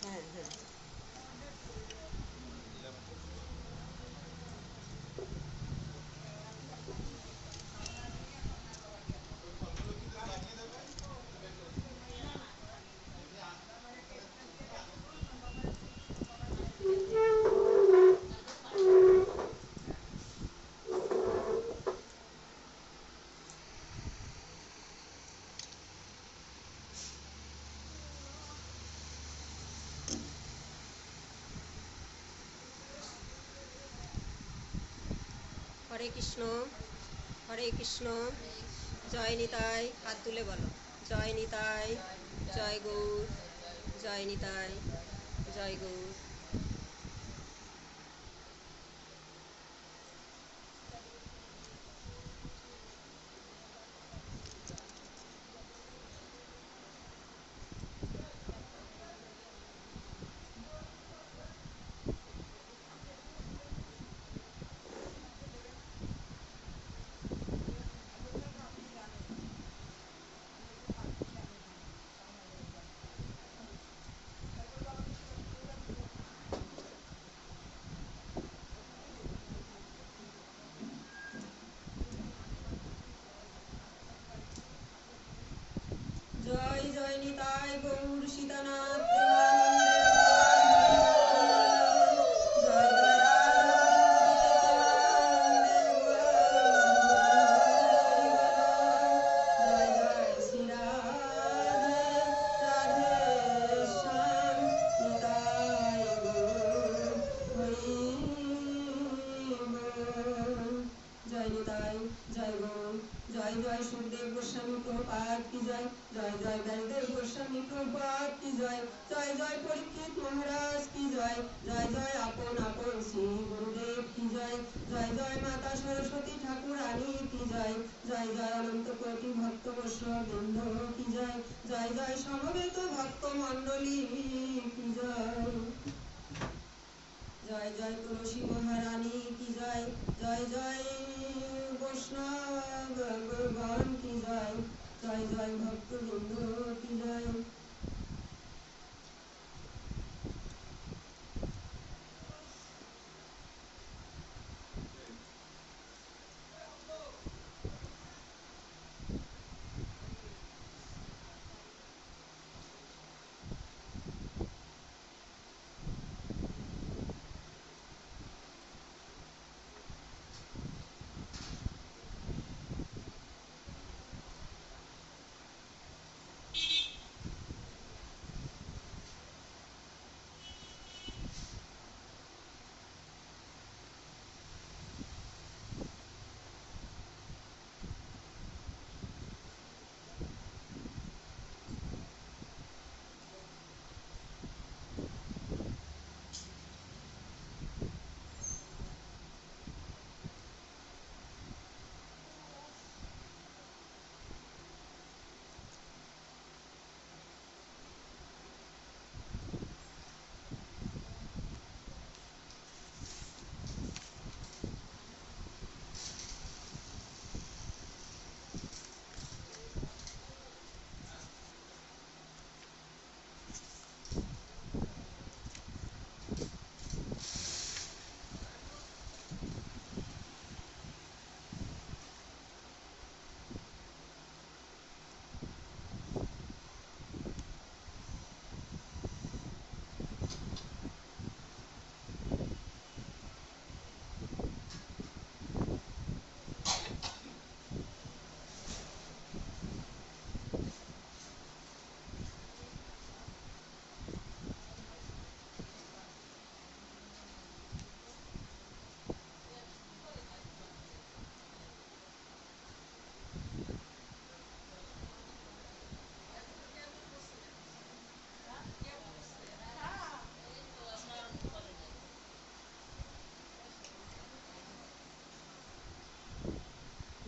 হ্যাঁ হ্যাঁ। হরে কৃষ্ণ, হরে কৃষ্ণ। জয় নিতাই, হাত তুলে বলো। জয় নিতাই, জয় গৌর, জয় নিতাই, জয় গৌর। জয় জয় নিতাই গৌর সীতানাথ প্রেমানন্দে জয় জয় রাধা জয় জয় শ্রী রাধে রাধে শ্যাম নিতাই গৌর হরি জয় নিতাই, জয় গৌর। জয় জয় সুখদেব গোস্বামী প্রভুপাদ কি জয়, জয় জয় ব্যাসদেব গোস্বামী প্রভুপাদ কি জয়, জয় জয় পরীক্ষিত মহারাজ কি জয়, জয় জয় আপন আপন শ্রী গুরুদেব কি জয়, জয় জয় মাতা সরস্বতী ঠাকুরানী কি জয়, জয় জয় অনন্ত কোটি ভক্ত বৈষ্ণব বৃন্দ কি জয়, জয় জয় সমবেত ভক্ত মণ্ডলী কি জয়, জয় জয় তুলসী মহারানী কি জয়, জয় জয় বৈষ্ণব ভগবান কি জয়, জয় জয় ভক্তবৃন্দ কি জয়।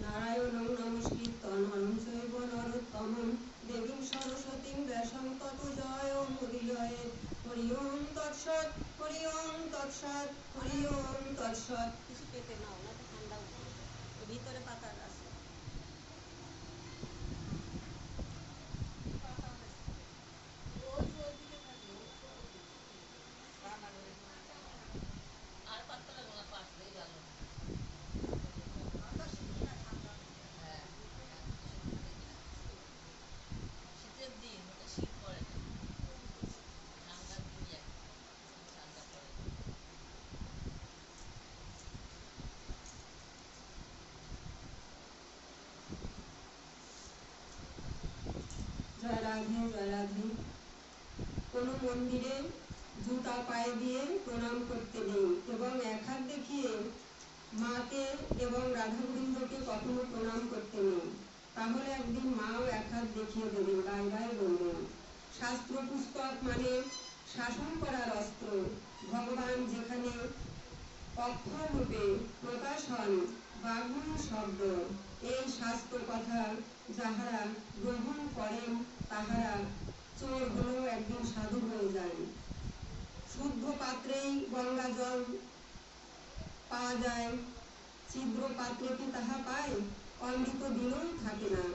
নারায়ণং নমস্কৃত্য নরং চৈব নরোত্তমং দেবীং সরস্বতীং ব্যাসং ততো জয়মুদীরয়েৎ। হরি ওম তৎসৎ, হরি ওম তৎসৎ, হরি ওম তৎসৎ। কিছু পেতে নাও না তো ঠান্ডা ভিতরে পাতা আছে। রাধে জয় রাধে। কোনো মন্দিরে জুতা পায়ে দিয়ে প্রণাম করতে নেই এবং এক হাত দেখিয়ে মাকে এবং রাধাগোবিন্দকে কখনো প্রণাম করতে নেই, তাহলে একদিন মাও এক হাত দেখিয়ে দেবেন, গায়ে গায়ে বলবেন। শাস্ত্র পুস্তক মানে শাসন করার অস্ত্র। ভগবান যেখানে অক্ষর রূপে প্রকাশ হন, বাগুন শব্দ, এই শাস্ত্র কথা যাহারা গ্রহণ করেন তাহারা চোর হলেও একদিন সাধু হয়ে যান। শুদ্ধ পাত্রেই গঙ্গা জল পাওয়া যায়, ছিদ্র পাত্রে কি তাহা পায়? অমৃত দিলেও থাকে না।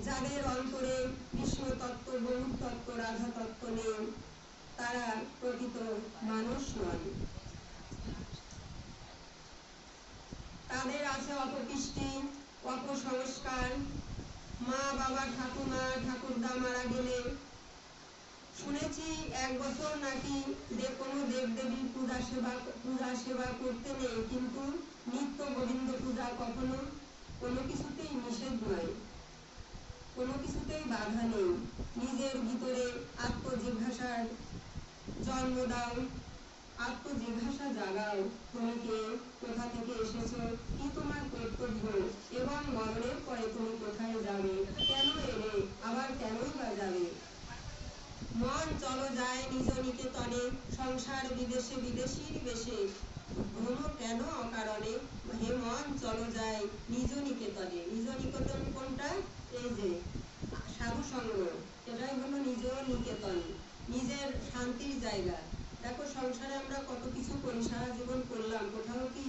যাদের অন্তরে কৃষ্ণ তত্ত্ব, গৌর তত্ত্ব, রাধা তত্ত্ব নেই, তারা প্রকৃত মানুষ নন। তাদের আছে অপকৃষ্টি, অপসংস্কার। মা বাবা ঠাকুমা ঠাকুরদা মারা গেলে শুনেছি 1 বছর নাকি কোনো দেবদেবীর পূজা সেবা করতে নেই, কিন্তু নিত্য গোবিন্দ পূজা কখনো কোনো কিছুতেই নিষেধ নয়, কোনো কিছুতেই বাধা নেই। নিজের ভিতরে আত্মজিজ্ঞাসার জন্ম দাও, আত্মজিজ্ঞাসা জাগাও, তুমি কে, কোথা থেকে এসেছো, কি তোমার কর্তব্য, এবং মরণের পরে তুমি কোথায় যাবে, কেন এলে, আবার কেনই বা যাবে। মন চলো যায় নিজ নিকেতনে, সংসার বিদেশে বিদেশীর বেশে, ভ্রম কেন অকারণে। হে মন চলো যায় নিজ নিকেতনে। নিজ নিকেতন কোনটা? এই যে সাধু সঙ্গ, এটাই হলো নিজ নিকেতন, নিজের শান্তির জায়গা। দেখো সংসারে আমরা কত কিছু করি, সারা জীবন করলাম, কোথাও কি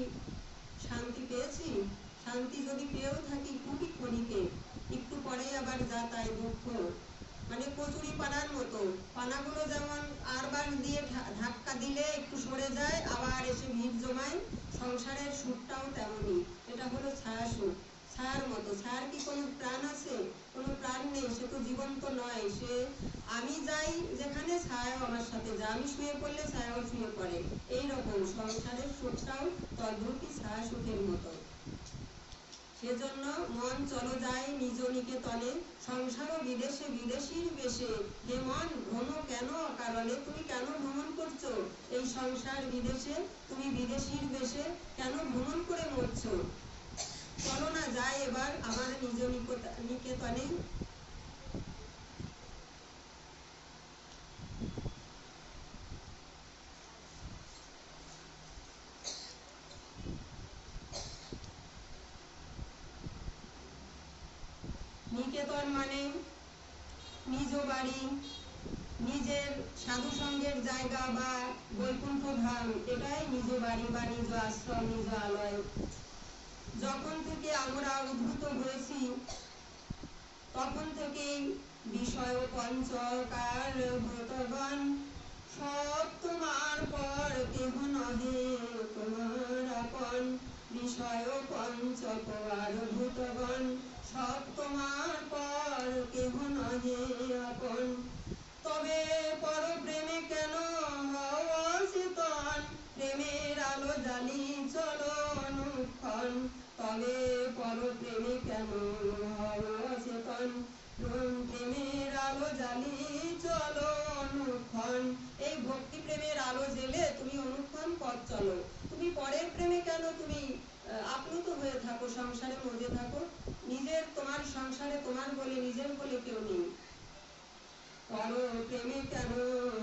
শান্তি পেয়েছি? শান্তি যদি পেয়েও থাকি খুবই ক্ষণিকে, একটু পরেই আবার যা তাই দুঃখ। মানে কচুরি পানার মতো, পানাগুলো যেমন আরবার দিয়ে ধাক্কা দিলে একটু সরে যায়, আবার এসে ভিড় জমায়, সংসারের সুখটাও তেমনই। এটা হলো ছায়া সুখ, ছায়ার মতো। ছায়ার কি কোনো প্রাণ আছে? কোনো প্রাণ নেই, সে তো জীবন্ত নয়। সে আমি যাই যেখানে, ছায়াও আমার সাথে যায়, আমি শুয়ে পড়লে ছায়াও শুয়ে পড়ে। এইরকম সংসারের সুখটাও তদ্রূপই ছায়া সুখের মতো। সেজন্য মন চলো যায় নিজ নিকেতনে, সংসার বিদেশে বিদেশীর বেশে। হে মন ভ্রম কেন অকারণে, তুমি কেন ভ্রমণ করছো এই সংসার বিদেশে? তুমি বিদেশীর বেশে কেন ভ্রমণ করে মরছো? চলো না যাই এবার আমার নিজ নিকেতনে। নিকেতন মানে নিজ বাড়ি, নিজের সাধু সঙ্গের জায়গা বা বৈকুণ্ঠ ধাম, এটাই নিজ বাড়ি বা নিজ আশ্রম, নিজ আলয়। যখন থেকে আমরা উদ্ভূত হয়েছি তখন থেকেই বিষয় পঞ্চকার ভূতগণ, সব তোমার পর কেহ নহে তোমার আপন। বিষয় পঞ্চকার ভূতগণ, সব তোমার পর কেহ নহে আপন। তবে পর প্রেমে কেন হও অচেতন, প্রেমের আলো জ্বালি চলো অনুক্ষণ। তবে পর প্রেমে কেন হও অচেতন, প্রেমের আলো জ্বালি চলো অনুক্ষণ। এই ভক্তি প্রেমের আলো জেলে তুমি অনুক্ষণ পথ চলো। তুমি পরের প্রেমে কেন তুমি আপ্লুত হয়ে থাকো, সংসারে মজে থাকো? নিজের তোমার সংসারে তোমার বলে নিজের বলে কেউ নেই। পর প্রেমে কেন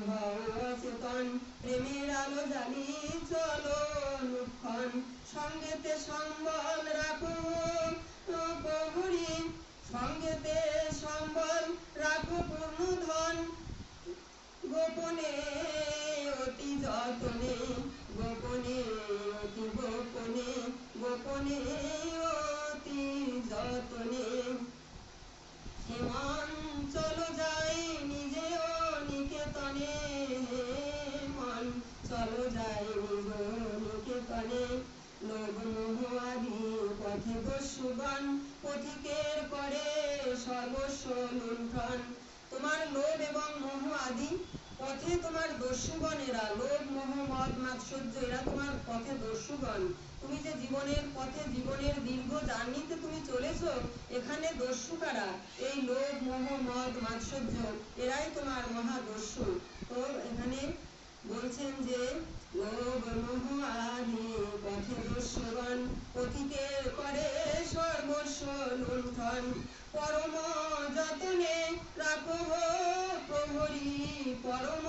হও অচেতন, প্রেমের আলো জ্বালি চলো অনুক্ষণ। সঙ্গেতে সম্বল রাখো প্রহরী, সঙ্গেতে সম্বল রাখো পূর্ণ ধন। গোপনে অতি যতনে, গোপনে অতি গোপনে, গোপনে অতি যতনে। হে মন চলো যাই নিজে নিকেতনে, মন চলো যাই নিজ নিকেতনে। লোভ মোহ আদি পথে দস্যুগণ, পথিকের করে সর্বস্ব লুণ্ঠন। তোমার লোভ এবং মোহ আদি পথে তোমার দস্যুগণেরা, লোভ মোহ মদ মাৎসর্য, এরা তোমার পথে দস্যুগণ। তুমি যে জীবনের পথে, জীবনের দীর্ঘ জার্নিতে তুমি চলেছো, এখানে দস্যু কারা? এই লোভ, মোহ, মদ, মাৎসর্য, এরাই তোমার মহা দস্যু। তো এখানে বলছেন যে লোভ মোহ আদি পথে দস্যুগণ, পথিকের করে সর্বস্ব লুণ্ঠন। পরম যতনে রাখো প্রহরী, পরম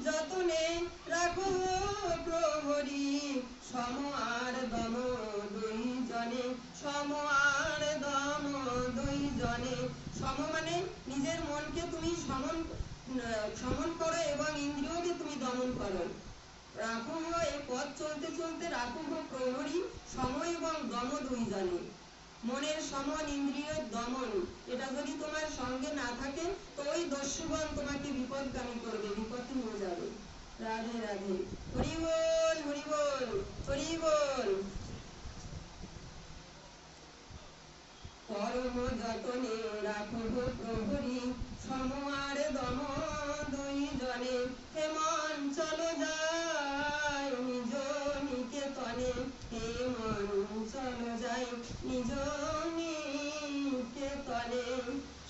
যতনে রাখো প্রহরী, সম আর দম দুই জনে, সম আর দম দুই জনে। সম মানে নিজের মনকে তুমি সমন করো এবং ইন্দ্রিয়কে তুমি দমন করো। রাখো এই পথ চলতে চলতে রাখো প্রহরী, সম এবং দম দুই জনে। মনের সমন, ইন্দ্রিয়ের দমন, এটা যদি তোমার সঙ্গে না থাকে তো ওই দস্যুগণ তোমাকে বিপদগামী করবে, বিপদে নিয়ে যাবে। রাধে রাধে। হরি বল, হরি বল, হরি বল। পরম যতনে রাখো প্রহরী, সম আর দম দুই জনে। হে মন চলো যায় নিজ নিকেতনে, হে মন চলো যায় নিজ নিকেতনে।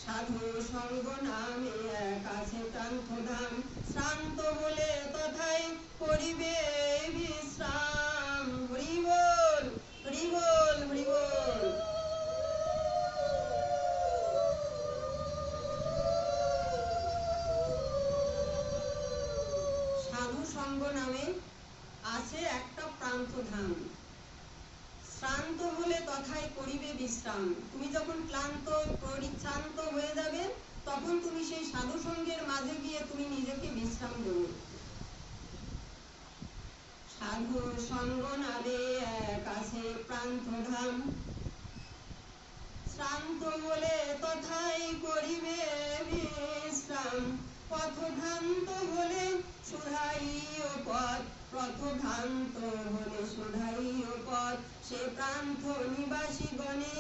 সাধু সঙ্গ নামে এক আছে প্রান্তধাম, শ্রান্ত বলে তথায় করিবে বিশ্রাম। হরি বল, হরি বল, হরি বল। সাধু সঙ্গ নামে আছে একটা প্রান্তধাম, শ্রান্ত হলে তথায় করিবে বিশ্রাম। তুমি যখন ক্লান্ত পরিশ্রান্ত হয়ে যাবে, তখন তুমি সেই সাধু সঙ্গের মাঝে গিয়ে তুমি নিজেকে বিশ্রাম দেবে। সাধু সঙ্গ নামে এক আছে প্রান্তধাম, শ্রান্ত হলে তথায় করিবে বিশ্রাম। পথভ্রান্ত হলে শুধাইও পথ, পথভ্রান্ত হলে শুধাইও পথ। সে প্রান্ত নিবাসী গণে,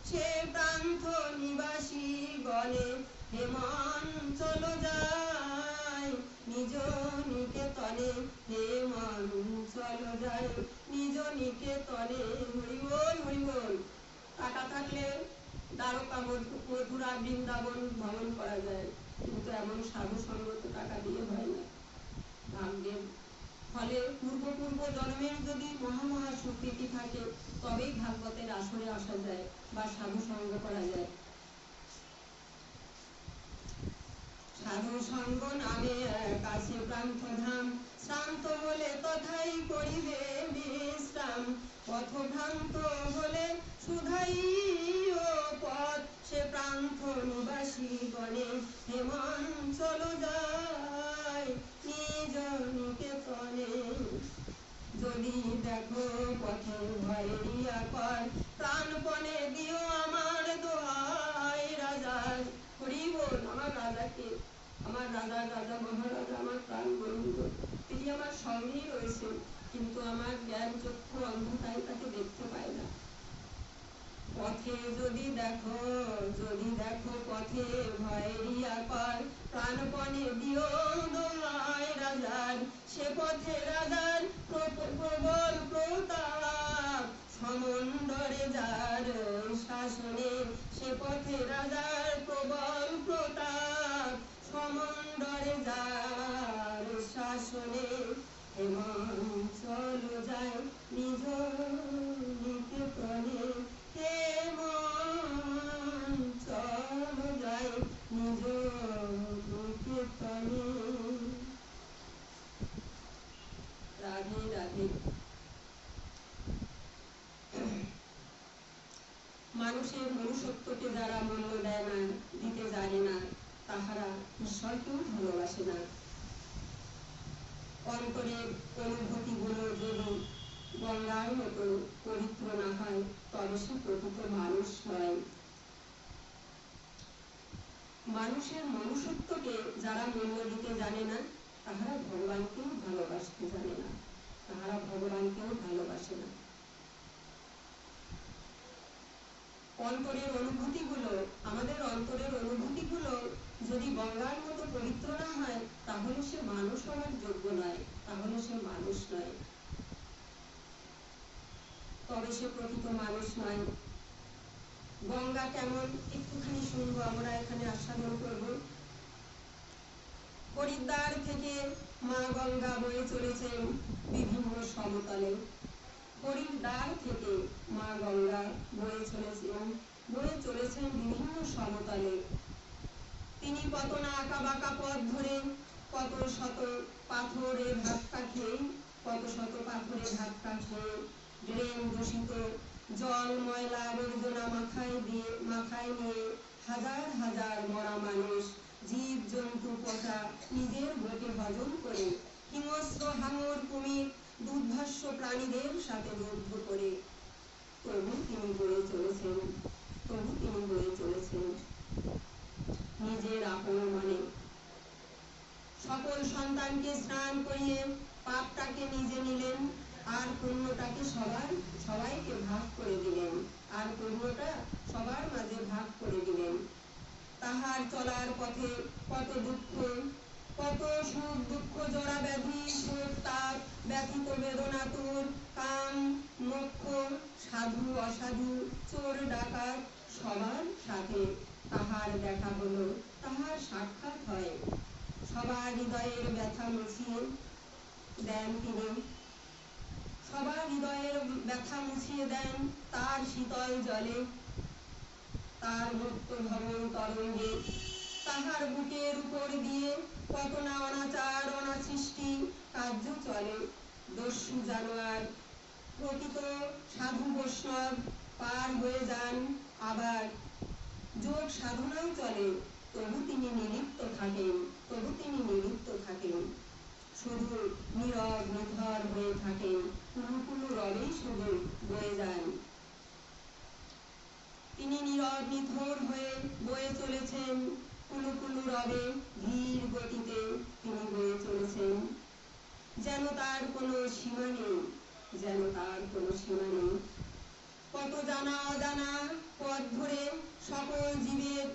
সে প্রান্ত নিবাসী গণে। হে মন চলো যায় নিজ নিকেতনে, হে মন চলো যায় নিজ নিকেতনে। হরি বল, হরি বল। টাকা থাকলে দ্বারকা, মথুরা, বৃন্দাবন ভ্রমণ করা যায়, কিন্তু এমন সাধু সঙ্গ তো টাকা দিয়ে হয় না। ভাগ্যের ফলে পূর্ব জন্মের যদি মহা সুকৃতি থাকে, তবেই ভাগবতের আসরে আসা যায় বা সাধু সঙ্গ করা যায়। সাধু সঙ্গ নামে এক আছে প্রান্তধাম, শ্রান্ত হলে তথায় করিবে বিশ্রাম। পথভ্রান্ত হলে শুধাইও পথ, সে প্রান্ত নিবাসী গণে। হে মন চলো যায় নিজ নিকেতনে। যদি দেখো পথে ভয়েরিয়া কর, প্রাণপণে দিও আমার দোহাই রাজার। হরি বল। আমার রাজাকে, আমার রাজার রাজা মহারাজা আমার প্রাণ বন্ধু, তিনি আমার সঙ্গেই রয়েছেন, কিন্তু আমার জ্ঞান চক্ষু অন্ধকারে তাকে দেখতে পায় না। পথে যদি দেখো পথে ভয়েরিয়া কর, প্রাণপণে দিও দোহাই রাজার। সে পথে রাজার প্রবল প্রতাপ, সমন্দরে যার শাসনে। সে পথে রাজার প্রবল প্রতাপ, সমন্দরে যার শাসনে। হে মন চলো যায় নিজ নিকেতনে, হে মন চলো যায় নিজ নিকেতনে। রাধে রাধে। মানুষের মনুষ্যত্বকে যারা মূল্য দেয় না, দিতে জানে না, তাহারা ঈশ্বরকেও ভালোবাসে না। অন্তরের অনুভূতিগুলো যদি গঙ্গার মতো পবিত্র না হয়, তবে সে প্রকৃত মানুষ নয়। মানুষের মনুষ্যত্বকে যারা মূল্য দিতে জানে না, তাহারা ভগবানকেও ভালোবাসতে জানে না, তাহারা ভগবানকেও ভালোবাসে না। অন্তরের অনুভূতিগুলো, আমাদের অন্তরের অনুভূতিগুলো যদি গঙ্গার মতো পবিত্র না হয়, তাহলে সে মানুষ হওয়ার যোগ্য নয়, তাহলে সে মানুষ নয়। তবে সে প্রকৃত মানুষ নয়। গঙ্গা কেমন একটুখানি শুনবো, আমরা এখানে আস্বাদন করব। হরিদ্বার থেকে মা গঙ্গা বয়ে চলেছেন বিভিন্ন সমতলে। হরিদ্বার থেকে মা গঙ্গা বয়ে চলেছেন বিভিন্ন সমতলে। তিনি কত না আঁকা বাঁকা পথ ধরে কত শত পাথরের ধাক্কা খেয়ে ড্রেন দূষিত জল, ময়লা, আবর্জনা মাথায় নিয়ে হাজার হাজার মরা মানুষ, জীব জন্তু, পোকা নিজের বুকে হজম করে হিংস্র হাঙর, কুমির, দুর্ধর্ষ প্রাণীদের সাথে যুদ্ধ করে তবু তিনি বয়ে চলেছেন নিজের আপন মনে। সকল সন্তানকে স্নান করিয়ে পাপটাকে নিজে নিলেন, আর পুণ্যটাকে সবাইকে ভাগ করে দিলেন, আর পুণ্যটা সবার মাঝে ভাগ করে দিলেন। তাহার চলার পথে কত দুঃখ, কত সুখ দুঃখ, জড়া ব্যাধি, শোক তাপ, ব্যথিত বেদনাতুর, কাম মোক্ষ, সাধু অসাধু, চোর ডাকাত সবার সাথে তাহার দেখা হলো, তাহার সাক্ষাৎ হয়। সবার হৃদয়ের ব্যথা মুছিয়ে দেন তিনি, সবার হৃদয়ের ব্যথা মুছিয়ে দেন তার শীতল জলে, তার মুক্ত ভবন তরঙ্গে। তাহার বুকের উপর দিয়ে কত না অনাচার অনাসৃষ্টি কার্য চলে। দস্যু জানোয়ার, প্রকৃত সাধু বৈষ্ণব পার হয়ে যান, আবার যোগ সাধনাও চলে, তবু তিনি নিলিপ্ত থাকেন, শুধু নীরব নিথর হয়ে থাকেন, কুলুকুলু রবেই শুধু বয়ে যান। তিনি নীরব নিথর হয়ে বয়ে চলেছেন কুলুকুলু রবে, ধীর গতিতে তিনি বয়ে চলেছেন, যেন তার কোনো সীমা নেই। কত জানা অজানা পথ ধরে সকল জীবের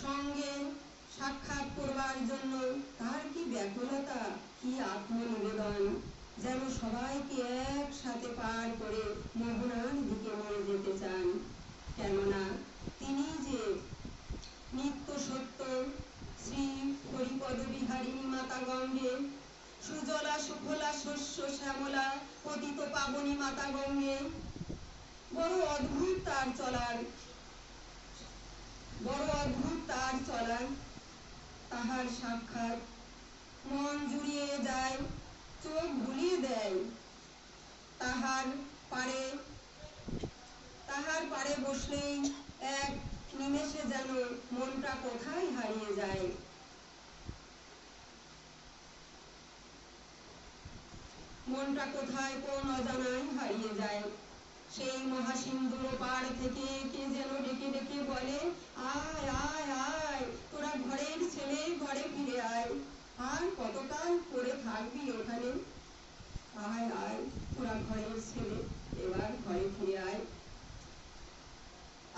সঙ্গে সাক্ষাৎ করবার জন্য তার কি ব্যাকুলতা, কি আত্মনিবেদন, যেন সবাইকে একসাথে পার করে মোহনার দিকে নিয়ে যেতে চান। কেননা তিনি যে নিত্য সত্য শ্রী হরিপদ বিহারিণী মাতা গঙ্গে, সুজলা সুফলা শস্য শ্যামলা পতিত পাবনী মাতা গঙ্গে। বড় অদ্ভুত তার চলার, তাহার সাক্ষাৎ মন জুড়িয়ে যায়, চোখ ভুলিয়ে দেয়। তাহার পারে বসলেই এক নিমেষে যেন মনটা কোথায় হারিয়ে যায়। মনটা কোথায় কোন অজানায় হারিয়ে যায়। সেই মহাসিন্ধুর পাড় থেকে কে যেন ডেকে ডেকে বলে, আয় আয় আয়, তোরা ঘরের ছেলে, ঘরে ফিরে আয়, আর কতকাল পড়ে থাকবি ওখানে, আয় আয় তোরা ঘরের ছেলে, এবার ঘরে ফিরে আয়,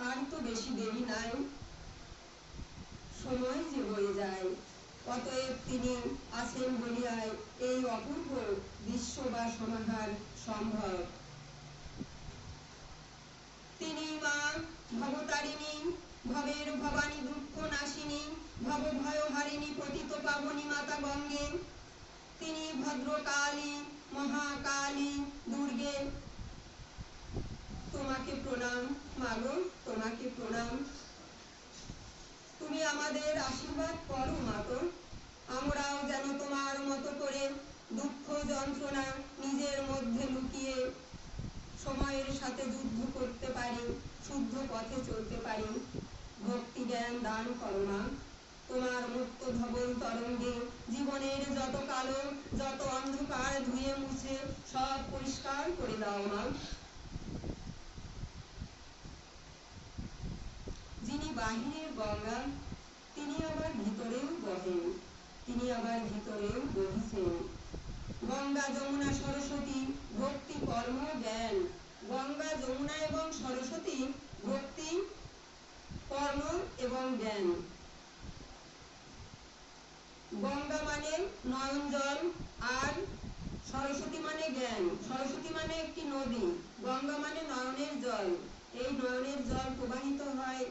আর তো বেশি দেরি নাই, সময় যে বয়ে যায়। অতএব তিনি আছেন বলিয়ায় এই অপূর্ব বিশ্ব বা সমাহার সম্ভব। তিনি মা ভবতারিণী, ভবের ভবানী, দুঃখ নাশিনী, ভব ভয় হারিণী, পতিত পাবনী মাতা গঙ্গে। তিনি ভদ্রকালী, মহাকালী, দুর্গে। তোমাকে প্রণাম মাগো, তোমাকে প্রণাম। তুমি আমাদের আশীর্বাদ করো মাগো, আমরাও যেন তোমার মতো করে দুঃখ যন্ত্রণা নিজের মধ্যে লুকিয়ে সময়ের সাথে যুদ্ধ করতে পারি, শুদ্ধ পথে চলতে পারি। ভক্তি জ্ঞান দান করো মা, তোমার মুক্ত ধবল তরঙ্গে জীবনের যত কালো, যত অন্ধকার ধুয়ে মুছে সব পরিষ্কার করে দাও মা। যিনি বাহিরের গঙ্গা, তিনি আবার ভিতরেও বহেন, তিনি আবার ভিতরেও বহিছেন। গঙ্গা যমুনা সরস্বতী ভক্তি কর্ম জ্ঞান, গঙ্গা যমুনা এবং সরস্বতী ভক্তি কর্ম এবং জ্ঞান। গঙ্গা মানে নয়ন জল, আর সরস্বতী মানে জ্ঞান, সরস্বতী মানে একটি নদী, গঙ্গা মানে নয়নের জল। এই নয়নের জল প্রবাহিত হয়,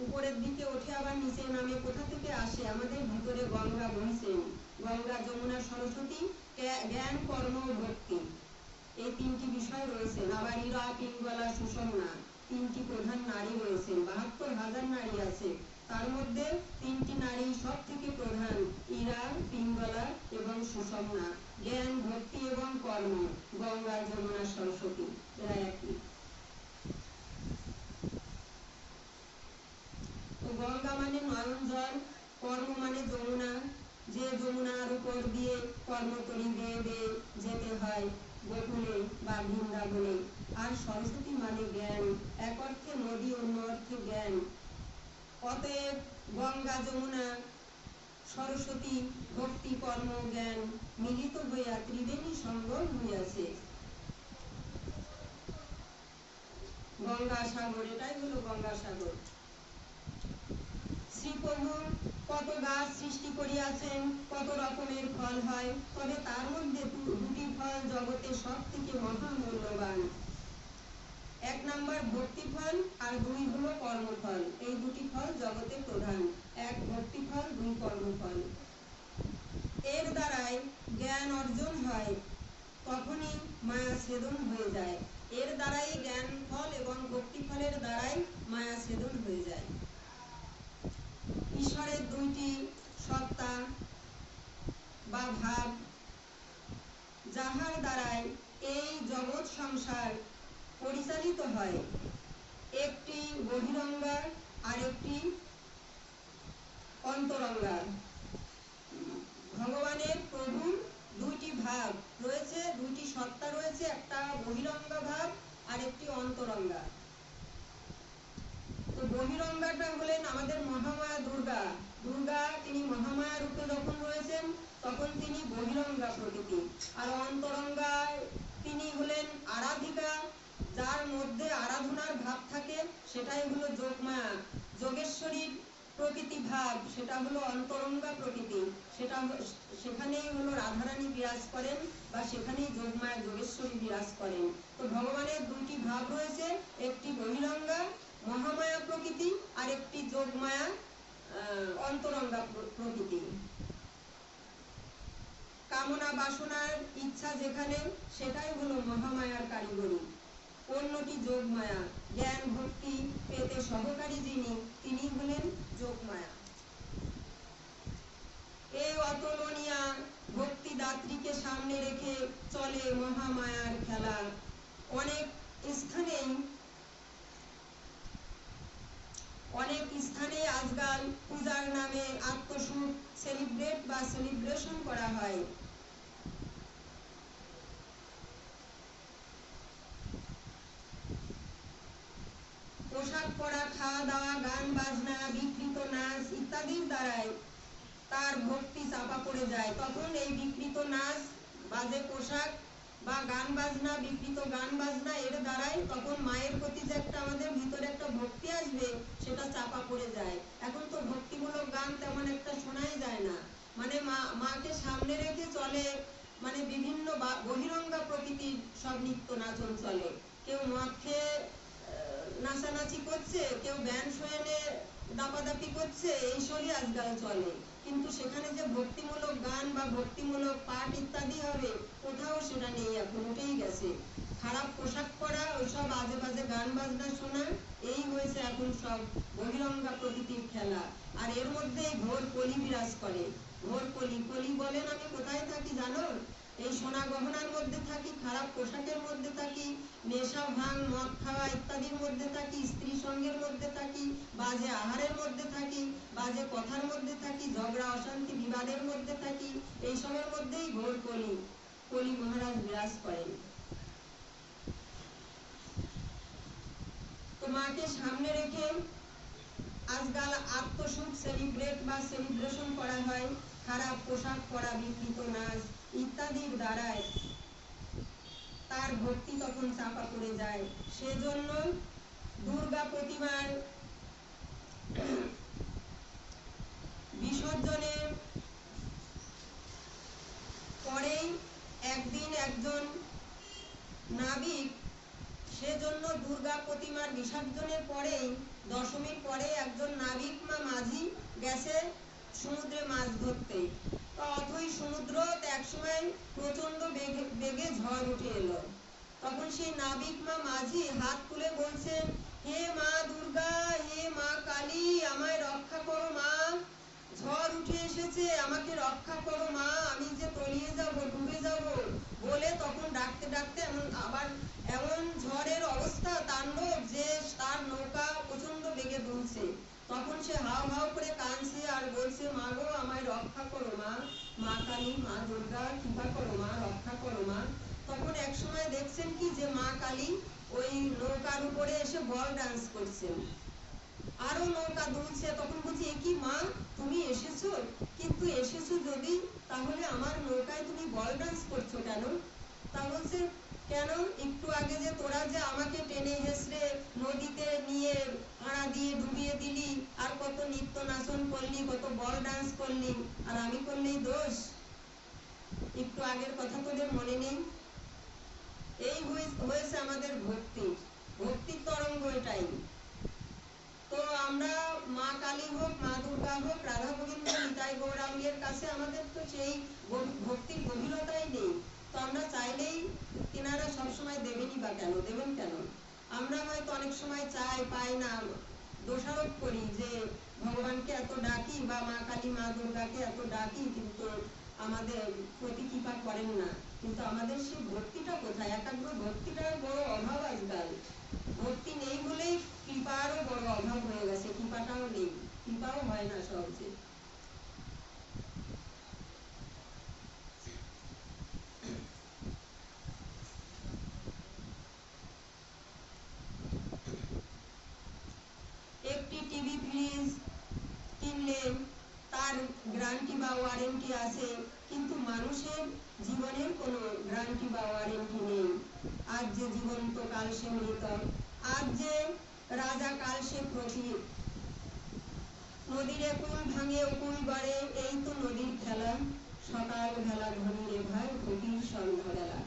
উপরের দিকে ওঠে আবার নিচে নামে। কোথা থেকে আসে? আমাদের ভিতরে গঙ্গা বইছেন। গঙ্গা, যমুনা, সরস্বতী, জ্ঞান, কর্ম, ভক্তি, এই তিনটি বিষয় রয়েছে। আবার ইরা, পিঙ্গলা, সুষমনা, তিনটি প্রধান নারী রয়েছেন। ৭২,০০০ নারী আছে, তার মধ্যে তিনটি নারী সব থেকে প্রধান, ইরা, পিঙ্গলা এবং সুষমনা। জ্ঞান, ভক্তি এবং কর্ম, গঙ্গা, যমুনা, সরস্বতী, এরা একই। তো গঙ্গা মানে নয়ন জল, কর্ম মানে যমুনা, যে যমুনার উপর দিয়ে কর্মতরী বেয়ে বেয়ে যেতে হয় গোকুলে বা বৃন্দাবনে। আর সরস্বতী মানে জ্ঞান, এক অর্থে নদী, অন্য অর্থে জ্ঞান। অতএব গঙ্গা, যমুনা, সরস্বতী, ভক্তি, কর্ম, জ্ঞান মিলিত হইয়া ত্রিবেণী সঙ্গম হইয়াছে। গঙ্গাসাগর, এটাই হলো গঙ্গাসাগর। শ্রীপ্রভু কত গাছ সৃষ্টি করিয়াছেন, কত রকমের ফল হয়, তবে তার মধ্যে দুটি ফল জগতে সব থেকে মহামূল্যবান। এক নাম্বার ভক্তি ফল, আর দুই হলো কর্মফল। এই দুটি ফল জগতে প্রধান, এক ভক্তি ফল, দুই কর্মফল। এর দ্বারাই জ্ঞান অর্জন হয়, তখনই মায়া ছেদন হয়ে যায়। এর দ্বারাই জ্ঞান ফল এবং ভক্তি ফলের দ্বারাই মায়া ছেদন হয়ে যায়। ঈশ্বরের দুইটি সত্তা বা ভাব, যাহার দ্বারাই এই জগৎ সংসার পরিচালিত হয়, একটি বহিরঙ্গা আর একটি অন্তরঙ্গা। ভগবানের, প্রভুর দুইটি ভাব রয়েছে, দুইটি সত্তা রয়েছে, একটা বহিরঙ্গা ভাব আর একটি অন্তরঙ্গা। তো বহিরঙ্গাটা হলেন আমাদের মহামায়া দুর্গা। দুর্গা তিনি মহামায়া রূপে যখন রয়েছেন তখন তিনি বহিরঙ্গা প্রকৃতি। আর অন্তরঙ্গায় তিনি হলেন আরাধিকা, যার মধ্যে আরাধনার ভাব থাকে, সেটাই হলো যোগমায়া, যোগেশ্বরীর প্রকৃতি ভাব, সেটা হলো অন্তরঙ্গা প্রকৃতি। সেখানেই হলো রাধারানী বিরাজ করেন, বা সেখানেই যোগমায়া, যোগেশ্বরী বিরাজ করেন। তো ভগবানের দুইটি ভাব রয়েছে, একটি বহিরঙ্গা মহামায়া প্রকৃতি আর একটি যোগমায়া অন্তরঙ্গা প্রকৃতি। কামনা, বাসনার ইচ্ছা যেখানে, সেটাই হলো মহামায়ার কারিগরি, অন্যটি যোগমায়া। জ্ঞান, ভক্তি পেতে সহকারী যিনি, তিনি হলেন যোগমায়া। এই অতুলনীয়া ভক্তি দাত্রীকে সামনে রেখে চলে মহামায়ার খেলা। অনেক স্থানে আজকাল পূজার নামে আত্মসুখ সেলিব্রেশন করা হয়। পোশাক পরা, খাওয়া দাওয়া, গান বাজনা, বিকৃত নাচ ইত্যাদির দ্বারাই তার ভক্তি চাপা পড়ে যায়। তখন এই বিকৃত নাচ, বাজে পোশাক বা গান বাজনা, বিকৃত গান বাজনা, এর দ্বারাই তখন মায়ের প্রতি যে একটা আমাদের ভিতরে একটা ভক্তি আসবে, সেটা চাপা পড়ে যায়। এখন তো ভক্তিমূলক গান তেমন একটা শোনাই যায় না। মানে মাকে সামনে রেখে চলে, মানে বিভিন্ন বহিরঙ্গা প্রকৃতির সব নিত্য নাচন চলে। কেউ মদ খেয়ে নাচানাচি করছে, কেউ ব্যান্ড শোয়েনে দাপাদাপি করছে, এইসবই আজকাল চলে। কিন্তু সেখানে যে ভক্তিমূলক গান বা ভক্তিমূলক পাঠ ইত্যাদি হবে, কোথাও সেটা নেই, এখন উঠেই গেছে। খারাপ পোশাক পরা, ওইসব আজে বাজে গান বাজনা শোনা, এই হয়েছে এখন সব বহিরঙ্গা প্রকৃতির খেলা। আর এর মধ্যে ঘোর কলি বিরাজ করে। ঘোর কলি, কলি বলেন আমি কোথায় থাকি জানো? এই সোনা গহনার মধ্যে থাকি, খারাপ পোশাকের মধ্যে থাকি, নেশা, ভাঙ, মদ খাওয়া ইত্যাদির মধ্যে থাকি, স্ত্রী সঙ্গের মধ্যে থাকি, বাজে আহারের মধ্যে থাকি, বাজে কথার মধ্যে থাকি, ঝগড়া অশান্তি বিবাদের মধ্যে থাকি, এইসবের মধ্যেই ঘোর কলি, কলি মহারাজ বিরাজ করেন। তো মাকে সামনে রেখে আজকাল আত্মসুখ সেলিব্রেশন করা হয়। খারাপ পোশাক পরা, বিকৃত নাচ ইত্যাদির দ্বারায় তার ভক্তি তখন চাপা পড়ে যায়। সেজন্য দুর্গা প্রতিমার বিসর্জনের পরেই এক একজন নাবিক, সেজন্য দুর্গা প্রতিমার বিসর্জনের পরেই দশমীর পরে একজন নাবিক মা মাঝি গেছে সমুদ্রে মাছ ধরতে। তো অথই সমুদ্র একসময় প্রচন্ড বেগে ঝড় উঠে এলো। তখন সেই নাবিক মা মাঝি হাত তুলে বলছেন, হে মা দুর্গা, হে মা কালী, আমায় রক্ষা করো মা, ঝড় উঠে এসেছে, আমাকে রক্ষা করো মা, আমি যে তলিয়ে যাব, ডুবে যাব বলে তখন ডাকতে ডাকতে এমন ঝড়ের অবস্থা তাণ্ডব যে তার নৌকা প্রচন্ড বেগে দুলছে। তখন সে হাও হাও করে কাঁদছে আর বলছে, মা গো, আমায় রক্ষা করো মা, মা কালী, মা দুর্গা, কৃপা করো মা, রক্ষা করো মা। তখন এক সময় দেখছেন কি যে মা কালী ওই নৌকার উপরে এসে বল ডান্স করছেন, আরো নৌকা দুলছে। তখন বলছি, এ কি মা, তুমি এসেছো? কিন্তু এসেছো যদি, তাহলে আমার নৌকায় তুমি বল ডান্স করছো কেন? তা বলছে, কেন, একটু আগে যে তোরা যে আমাকে টেনে হেসড়ে নদীতে নিয়ে আড়া দিয়ে ডুবিয়ে দিলি, আর কত নৃত্য নাচন করলি, কত বল ডান্স করলি, আর আমি করলেই দোষ? একটু আগের কথা তোদের মনে নেই? এই হয়েছে আমাদের ভক্তির তরঙ্গ এটাই। তো আমরা মা কালী হোক, মা দুর্গা হোক, রাধা গোবিন্দ নিতাই গৌরাঙ্গের কাছে আমাদের তো সেই ভক্তির গভীরতাই নেই। তো আমরা চাইলেই তিনারা সবসময় দেবেনই বা কেন, দেবেন কেন? আমরা হয়তো অনেক সময় চাই, পাই না, দোষারোপ করি যে ভগবানকে এত ডাকি বা মা কালী মা দুর্গাকে এত ডাকি, কিন্তু আমাদের প্রতি কৃপা করেন না। কিন্তু আমাদের সেই ভক্তিটা কোথায়? একাগ্র ভক্তিটার বড় অভাব আজকাল। ভক্তি নেই বলেই কৃপারও বড় অভাব হয়ে গেছে, কৃপাটাও নেই, কৃপাও হয় না সহজে। একটি টিভি ফ্রিজ কিনলে তার গ্যারান্টি বা ওয়ারেন্টি আছে, কিন্তু মানুষের জীবনের কোনো গ্যারান্টি বা ওয়ারেন্টি নেই। আজ যে জীবন্ত কাল সে মৃত, আজ যে রাজা কাল সে প্রতীক। নদীর একুল ভাঙে উকুল গড়ে, এই তো নদীর খেলা, সকাল বেলা ধনী রে ভাই, ফকির সন্ধ্যাবেলা।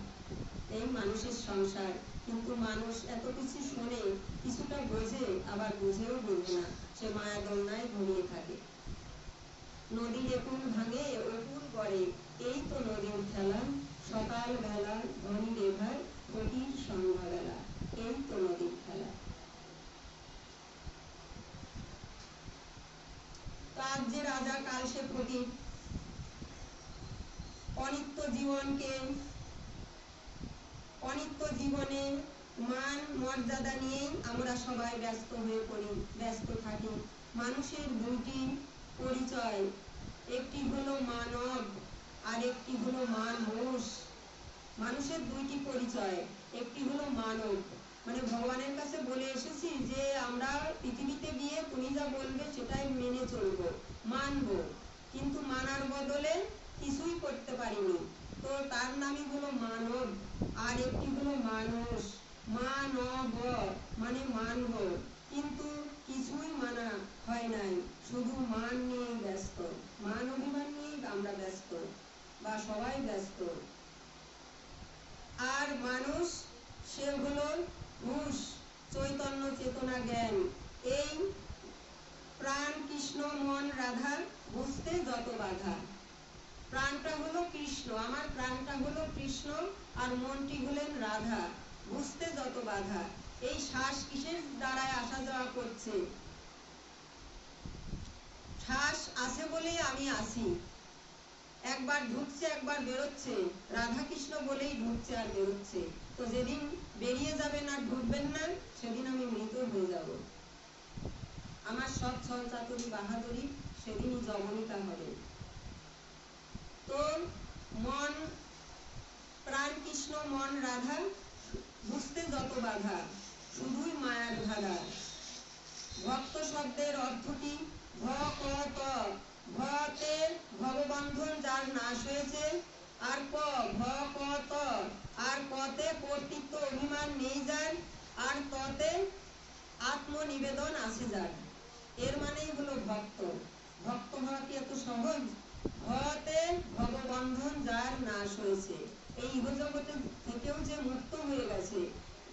এই মানুষের সংসার। কিন্তু মানুষ এত কিছু শোনে, কিছুটা বোঝে, আবার বুঝেও বোঝে না, সে মায়া দোলনায় ঘুমিয়ে থাকে। নদীর একুল ভাঙে উকুল গড়ে, এই তো নদীর খেলা, সকাল বেলা ধনী রে ভাই, ফকির সন্ধ্যাবেলা। এই তো নদীর খেলা। আজ যে রাজা কাল সে ফকির। অনিত্য জীবনে মান মর্যাদা নিয়ে আমরা সবাই ব্যস্ত হয়ে পড়ি, ব্যস্ত থাকি। মানুষের দুটি পরিচয়, একটি হলো মানব আর একটি হলো মানুষ। মানুষের দুইটি পরিচয়, একটি হলো মানব, মানে ভগবানের কাছে বলে এসেছি যে আমরা পৃথিবীতে গিয়ে তুমি যা বলবে সেটাই মেনে চলবো, মানবো, কিন্তু মানার বদলে কিছুই করতে পারিনি, তো তার নামই হলো মানব। আর একটি হলো মানুষ, মানব মানে মানব, কিন্তু কিছুই মানা হয় নাই, শুধু মান নিয়ে ব্যস্ত, মান অভিমান নিয়ে আমরা ব্যস্ত বা সবাই ব্যস্ত। আর মানুষ সে হলো হুঁশ, চৈতন্য চেতনা জ্ঞান। এই প্রাণ কৃষ্ণ মন রাধা, বুঝতে যত বাধা। প্রাণটা হলো কৃষ্ণ, আমার প্রাণটা হলো কৃষ্ণ, আর মনটি হলেন রাধা, বুঝতে যত বাধা। এই শ্বাস কিসের দ্বারায় আসা যাওয়া করছে? শ্বাস আছে বলেই আমি আছি, একবার ঢুকছে একবার বেরোচ্ছে, রাধা কৃষ্ণ বলেই ঢুকছে আর বেরোচ্ছে। তো যেদিন বেরিয়ে যাবেন আর ঢুকবেন না, সেদিন আমি মৃত হয়ে যাব। আমার সব ছল চাতুরি বাহাদুরি সেদিনই জবনিকা হবে। তো মন প্রাণ কৃষ্ণ মন রাধা, বুঝতে যত বাধা, শুধুই মায়ার ধারা। ভক্ত শব্দের অর্থ কি? ভকত, ভতে ভববন্ধন যার নাশ হয়েছে, আর ভকত, আর কতে কর্তৃত্ব অভিমান নেই যার, আর ততে আত্মনিবেদন আছে যার। এর মানেই হলো ভক্ত। ভক্ত হওয়া কি এত সহজ? ভতে ভববন্ধন যার নাশ হয়েছে, এই ইহজগতে থেকেও যে মুক্ত হয়ে গেছে,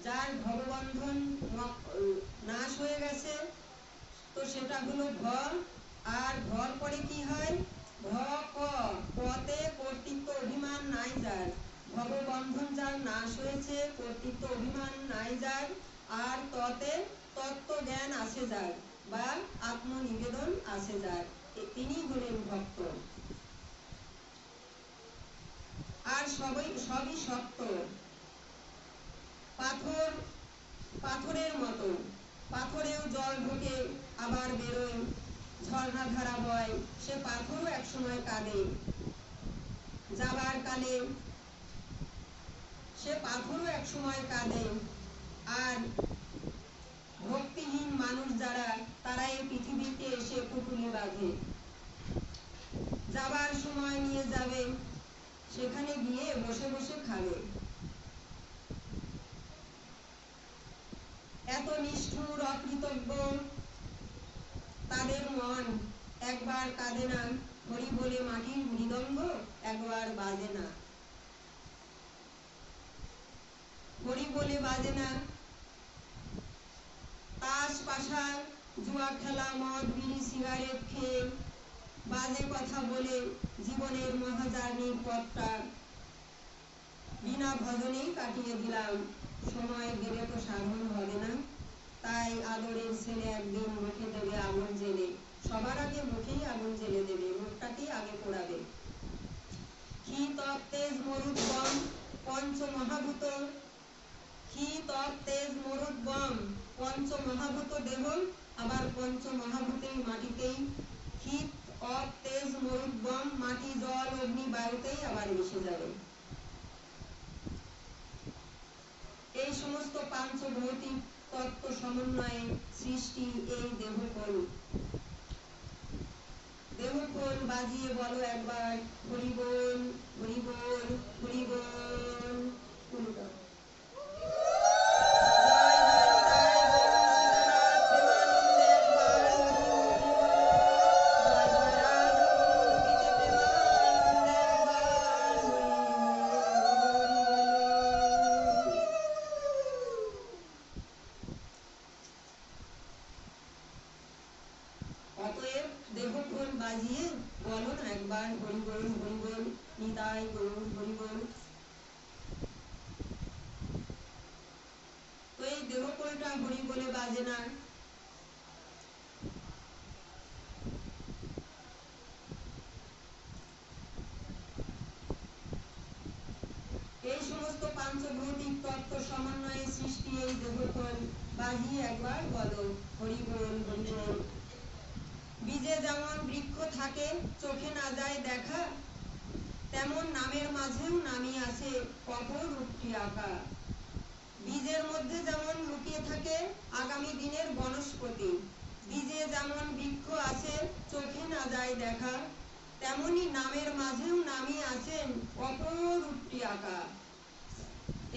যার ভববন্ধন নাশ হয়ে গেছে, তো সেটা হলো ভ। আর ভর পরে কি হয়? ভ ক, পতে কর্তৃত্ব অভিমান নাই যার। ভববন্ধন যার নাশ হয়েছে, কর্তৃত্ব অভিমান নাই যার, আর ততে তত্ত্ব জ্ঞান আছে যার, বা আত্মনিবেদন আছে যার, তিনি হলেন ভক্ত। আর সবই সত্য। পাথরের মতো, পাথরেও জল ঢোকে আবার বেরোয়, ঝর্ণা ধারা বয়, সে পাথরও একসময় কাঁদে, যাবার কালে সে পাথরও একসময় কাঁদে। আর ভক্তিহীন মানুষ যারা, তারা এই পৃথিবীতে এসে পুটুলি বাঁধে, যাবার সময় নিয়ে যাবে, সেখানে গিয়ে বসে বসে খাবে। এত নিষ্ঠুর অকৃতজ্ঞ তাদের মন, একবার কাঁদে না, হরি বলে মাটির মৃদঙ্গ একবার বাজে না, হরি বলে বাজে না। তাস পাশা, জুয়া খেলা, মদ বিড়ি সিগারেট খেয়ে, বাজে কথা বলে জীবনের মহাজার্নির পথটা বিনা ভজনেই কাটিয়ে দিলাম। সময় গেলে তো সাধন হবে না, তাই আদরের ছেলে একদিন মুখে দেবে আগুন জেলে। সবার আগে মুখেই আগুন জেলে দেবে, মুখটাকেই আগে পোড়াবে। কি তপ তেজ মরুদ বম পঞ্চমহাভূত, কি তপ তেজ মরুদ বম পঞ্চমহাভূত দেহ, আবার পঞ্চমহাভূতেই মাটিতেই শীত অপ তেজ মরুদ বম, মাটি জল অগ্নি বায়ুতেই আবার মিশে যাবে। এই সমস্ত পাঞ্চভৌতিক তত্ত্ব সমন্বয়ে সৃষ্টি এই দেহকোল। দেহকোল বাজিয়ে বলো একবার হরি বল, হরি বল, হরি বল। বাজিয়ে বলো না একবার হরি বল, হরি বল, নিতাই গৌর হরি বল। তো এই দেহকোলটা হরি বলে বাজে না। এই সমস্ত পাঞ্চভৌতিক তত্ত্ব সমন্বয়ে সৃষ্টি এই দেহকোল, বাজিয়ে একবার বলো হরি বল, হরি বল। বীজে যেমন বৃক্ষ থাকে, চোখে না যায় দেখা, তেমন নামের মাঝেও নামি আছে কপর রূপটি আঁকা। বীজের মধ্যে যেমন লুকিয়ে থাকে আগামী দিনের বনস্পতি, বীজে যেমন বৃক্ষ আছে চোখে না যায় দেখা, তেমনি নামের মাঝেও নামি আছেন কপর রূপটি আঁকা।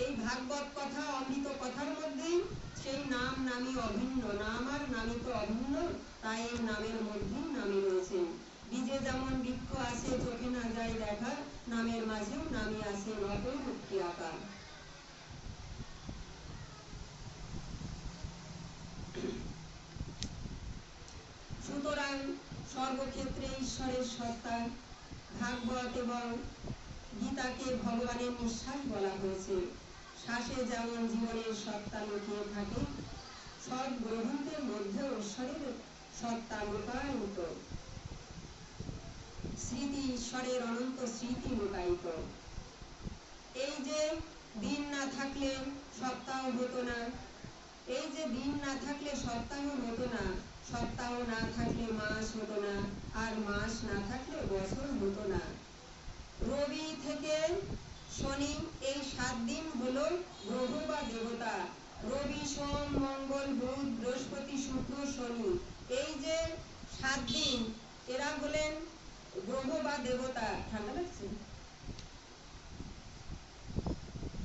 এই ভাগবত কথা, অমৃত কথার মধ্যেই সেই নাম নামি অভিন্ন, নাম আর নামি তো অভিন্ন, তাই এই নামের মধ্যেই নামি রয়েছেন। বীজে যেমন বৃক্ষ আছে চোখে না যায় দেখা, নামের মাঝেও নামি আছে কপর রূপটি আঁকা। সুতরাং সর্বক্ষেত্রে ঈশ্বরের সত্তা। ভাগবত এবং গীতাকে ভগবানের নিঃশ্বাস বলা হয়েছে। শ্বাসে যেমন জীবনের সত্তা লুকিয়ে থাকে, সব গ্রন্থের মধ্যে ঈশ্বরের সত্তা লুকায়িত। স্মৃতি, ঈশ্বরের অনন্ত স্মৃতি লুকায়িত। এই যে দিন না থাকলে সপ্তাহ হতো না, এই যে দিন না থাকলে সপ্তাহ হতো না, সপ্তাহ না থাকলে মাস হতো না, আর মাস না থাকলে বছর হতো না। রবি থেকে শনি এই 7 দিন হলো গ্রহ বা দেবতা। রবি, সোম, মঙ্গল, বুধ, বৃহস্পতি, শুক্র, শনি, এই যে 7 দিন, এরা হলেন গ্রহ বা দেবতা। ঠান্ডা লাগছে?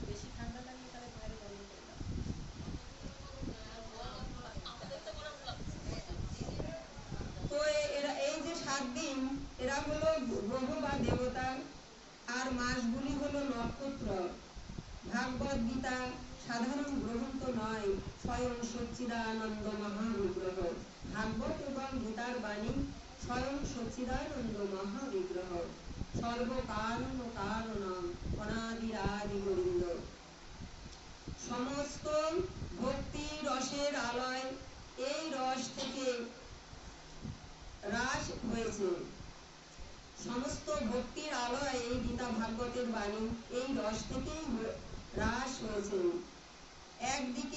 বেশি ঠান্ডা লাগলে তাহলে বাইরে গরম করলাম। তো এরা এই যে 7 দিন, এরা হলো গ্রহ বা দেবতা। আর মাসগুলি হলো নক্ষত্র। স্বয়ং সচ্চিদানন্দ মহাবিগ্রহ। ভাগবত এবং গীতার বাণী স্বয়ং সচ্চিদানন্দ মহাবিগ্রহ। সর্বকারণ কারণম অনাদিরাদি গোবিন্দ। সমস্ত ভক্তি রসের আলয় এই রস থেকে রাস হয়েছে। সমস্ত ভক্তির আলয় এই গীতা ভাগবতের বাণী এই রস থেকেই রাস হয়েছে। একদিন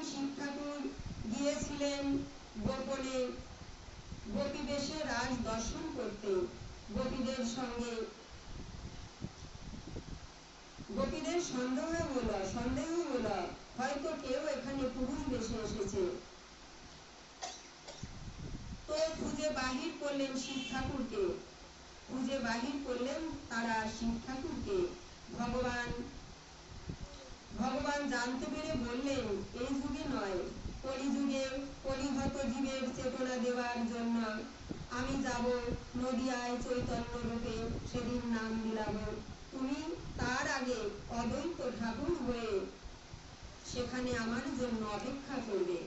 শিব ঠাকুর গিয়েছিলেন গোপনে গোপী বেশে রাস দর্শন করতে। গোপীদের সন্দেহ হলো হয়তো কেউ এখানে পুরুষ বেশে এসেছে। তো খুঁজে বাহির করলেন তারা শিব ঠাকুরকে। ভগবান জানতে পেরে বললেন, এই যুগে নয়, কলিযুগে কলিহত জীবের চেতনা দেওয়ার জন্য আমি যাব নদিয়ায় চৈতন্য রূপে, সেদিন নাম বিলাব। তুমি তার আগে অদ্বৈত ঠাকুর হয়ে সেখানে আমার জন্য অপেক্ষা করবে।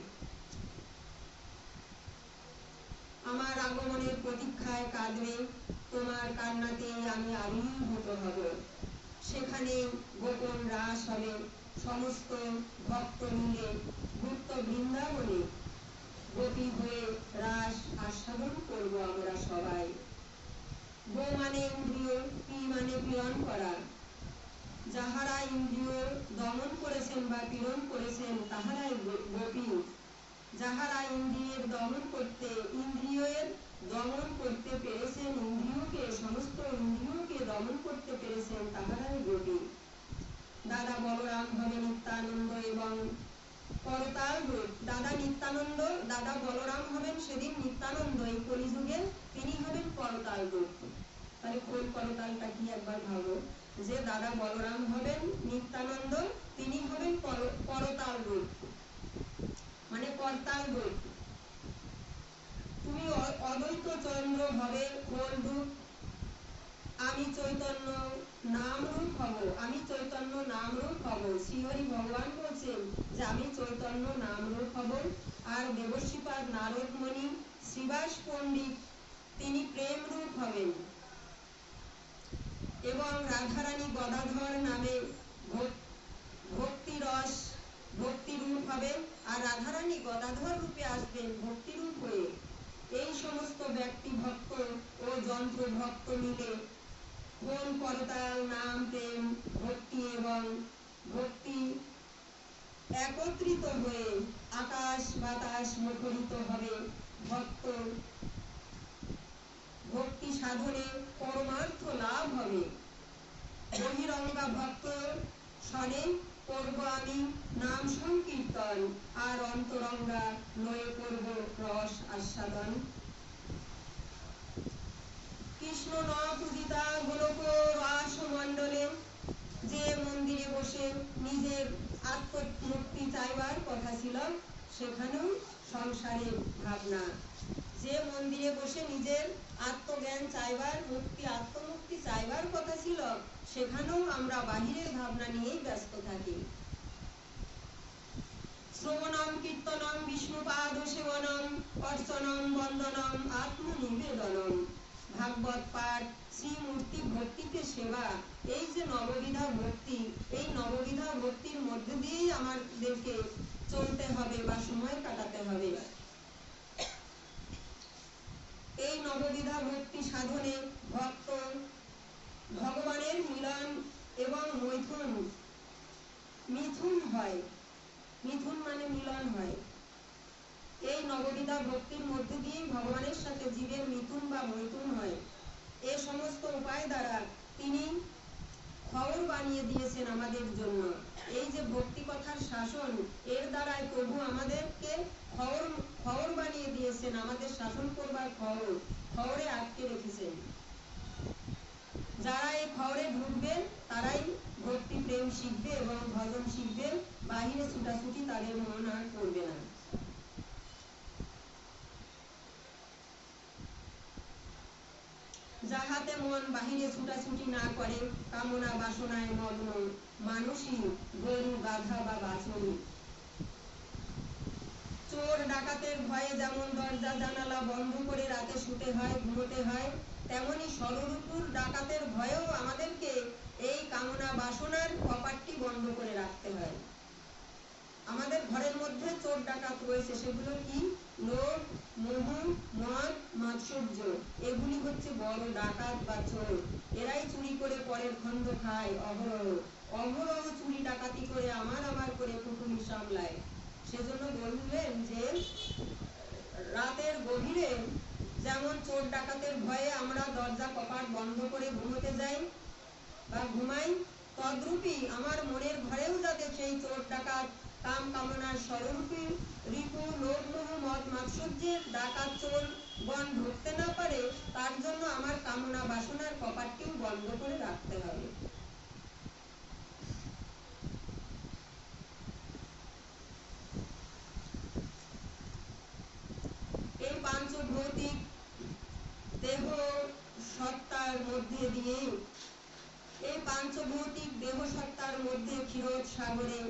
আমার আগমনের প্রতীক্ষায় কাঁদবে, তোমার কান্নাতেই আমি আবির্ভূত হব। সেখানে গোপন রাস হবে। সমস্ত ভক্ত মিলে গুপ্ত বৃন্দাবনে গোপী হয়ে রাস আস্বাদন করব আমরা সবাই। গো মানে ইন্দ্রিয়, পি মানে পীড়ন করা। যাহারা ইন্দ্রিয় দমন করেছেন বা পীড়ন করেছেন তাহারাই গোপী। যাহারা ইন্দ্রিয়ের দমন করতে পেরেছেন, সমস্ত ইন্দ্রিয়কে দমন করতে পেরেছেন, তাহারাই গোপী। দাদা বলরাম হবে নিত্যানন্দ এবং করতাল রূপ। দাদা বলরাম হবেন সেদিন নিত্যানন্দ, এই কলিযুগে তিনি হবেন করতাল রূপ। তাহলে কোন করতালটা কি একবার ভাবো, যে দাদা বলরাম হবেন নিত্যানন্দ, তিনি হবেন করতাল রূপ, মানে করতাল রূপ। তুমি অদ্বৈত চন্দ্র হবে খোল রূপ। আমি চৈতন্য নাম রূপ হব। শ্রীহরি ভগবান বলছেন যে আমি চৈতন্য নাম রূপ হব। আর দেবশ্রীপাদ নারদমণি শ্রীবাস পণ্ডিত তিনি প্রেম রূপ হবেন। এবং রাধারানী গদাধর নামে ভক্তি রূপ হবে। আর রাধারানী গদাধর রূপে আসবেন ভক্তি রূপ হয়ে। এই সমস্ত ব্যক্তি ভক্ত ও যন্ত্র ভক্ত মিলে কোন করতাল নাম প্রেম ভক্তি একত্রিত হয়ে আকাশ বাতাস মুখরিত হবে। ভক্তি সাধনে পরমার্থ লাভ হবে। বহিরঙ্গা ভক্ত স্বরে করব আমি নাম সংকীর্তন, আর অন্তরঙ্গা লয়ে করব রস আস্বাদন। কৃষ্ণ ন পূজিতা গোলক রাসমণ্ডলে, যে মন্দিরে বসে নিজের আত্মমুক্তি চাইবার কথা ছিল, সেখানেও সংসারের ভাবনা। যে মন্দিরে বসে নিজের আত্মজ্ঞান চাইবার আত্মমুক্তি চাইবার কথা ছিল, সেখানেও আমরা বাহিরের ভাবনা নিয়েই ব্যস্ত থাকি। শ্রবণম কীর্তনম বিষ্ণুপাদ সেবনম অর্চনম বন্দনম আত্মনিবেদনম। ভাগবত পাঠ, শ্রীমূর্তি ভক্তিতে সেবা, এই যে নববিধা ভক্তি, এই নববিধা ভক্তির মধ্যে দিয়েই আমাদেরকে চলতে হবে বা সময় কাটাতে হবে। এই নববিধা ভক্তি সাধনে ভক্ত ভগবানের মিলন এবং মিথুন হয়। মিথুন মানে মিলন হয়। এই নববিধা ভক্তির মধ্যে দিয়ে ভগবানের সাথে জীবের মিথুন বা মৈথুন হয়। এই সমস্ত উপায় দ্বারা তিনি খবর বানিয়ে দিয়েছেন আমাদের জন্য। এই যে ভক্তি কথার শাসন, এর দ্বারাই প্রভু আমাদেরকে খবর বানিয়ে দিয়েছেন। আমাদের শাসন করবার খবরে আটকে রেখেছেন। যারা এই খবরে ঢুকবেন তারাই ভক্তি প্রেম শিখবে এবং ভজন শিখবে। বাহিরে ছুটাছুটি তাদের মন আর করবে না। যাহাতে মন বাহিরে ছুটাছুটি না করে, কামনা বাসনায় মগ্ন, মানুষই গরু গাধা বা বাছুর। করি। চোর ডাকাতের ভয়ে যেমন দরজা জানালা বন্ধ করে রাতে শুতে হয়, ঘুমোতে হয়, তেমনি ষড়ঋতুর ডাকাতের ভয়েও আমাদেরকে এই কামনা বাসনার কপাটটি বন্ধ করে রাখতে হয়। আমাদের ঘরের মধ্যে চোর ডাকাত রয়েছে, সেগুলো কি? লোভ, মোহ, মদ, মাৎসর্য, এগুলি হচ্ছে বড় ডাকাত বা চোর। এরাই চুরি করে পরের খন্ড খায় অহরহ। অহরহ চুরি ডাকাতি করে আমার করে কুটুমি সামলায়। সেজন্য বললেন যে রাতের গভীরে যেমন চোর ডাকাতের ভয়ে আমরা দরজা কপাট বন্ধ করে ঘুমোতে যাই বা ঘুমাই, তদ্রূপী আমার মনের ঘরেও যাতে সেই চোর ডাকাত কাম কামনার ষড়রূপী রিপু লোভ মোহ মদ মাৎসর্যের ডাকাত চোর গণ ঢুকতে না পারে, তার জন্য আমার কামনা বাসনার কপাটটিও বন্ধ করে রাখতে হবে। এই পাঞ্চভৌতিক দেহ সত্তার মধ্যে দিয়ে, এই পাঞ্চভৌতিক দেহ সত্তার মধ্যে ক্ষীরোদ সাগরে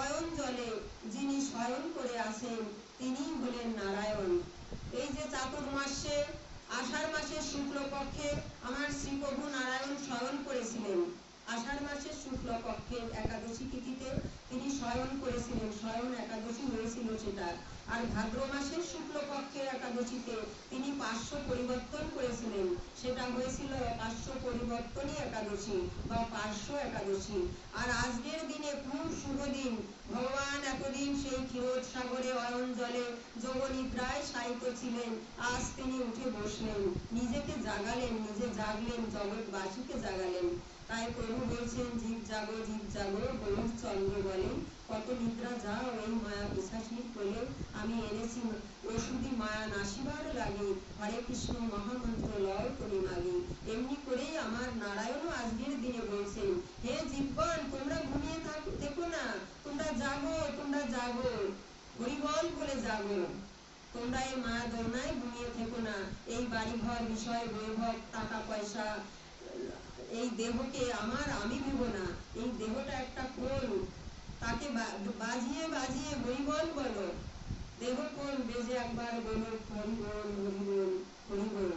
অয়ন জলে যিনি শয়ন করে আছেন, তিনি হলেন নারায়ণ। এই যে চাতুর্মাসে আষাঢ় মাসের শুক্লপক্ষে আমার শ্রীপ্রভু নারায়ণ শয়ন করেছিলেন। আষাঢ় মাসের শুক্লপক্ষের একাদশী তিথিতে তিনি শয়ন করেছিলেন, শয়ন একাদশী হয়েছিল সেটা। আর ভাদ্র মাসের শুক্লপক্ষের একাদশীতে তিনি পার্শ্ব পরিবর্তন করেছিলেন, সেটা হয়েছিল পার্শ্ব পরিবর্তনী একাদশী বা পার্শ্ব একাদশী। আর আজকের দিনে খুব শুভ দিন, ভগবান এতদিন সেই ক্ষীরোদ সাগরে অয়ন জলে যোগনিদ্রায় শায়িত ছিলেন, আজ তিনি উঠে বসলেন, নিজেকে জাগালেন, নিজে জাগলেন, জগৎবাসীকে জাগালেন। তাই প্রভু বলছেন, জীব জাগো গরুর চন্দ্র বলে, কত নিদ্রা যাও এই মায়া পিশাচির কোলে, আমি এনেছি ওষুধি মায়া নাশিবার লাগে, হরে কৃষ্ণ মহামন্ত্র লয় করি মাগি। এমনি করেই আমার নারায়ণও আজকের দিনে বলছেন, হে জীবগণ, তোমরা ঘুমিয়ে থেকো না, তোমরা জাগো, হরিবল বলে জাগো। তোমরা এই মায়া দোলনায় ঘুমিয়ে থেকো না। এই বাড়ি ঘর বিষয় বৈভব টাকা পয়সা এই দেহকে আমার আমি ভেব না। এই দেহটা একটা কোল, তাকে বাজিয়ে বাজিয়ে হরিবল বলো। দেহ কোল বেজে একবার বলো হরিবল হরিবল হরিবল।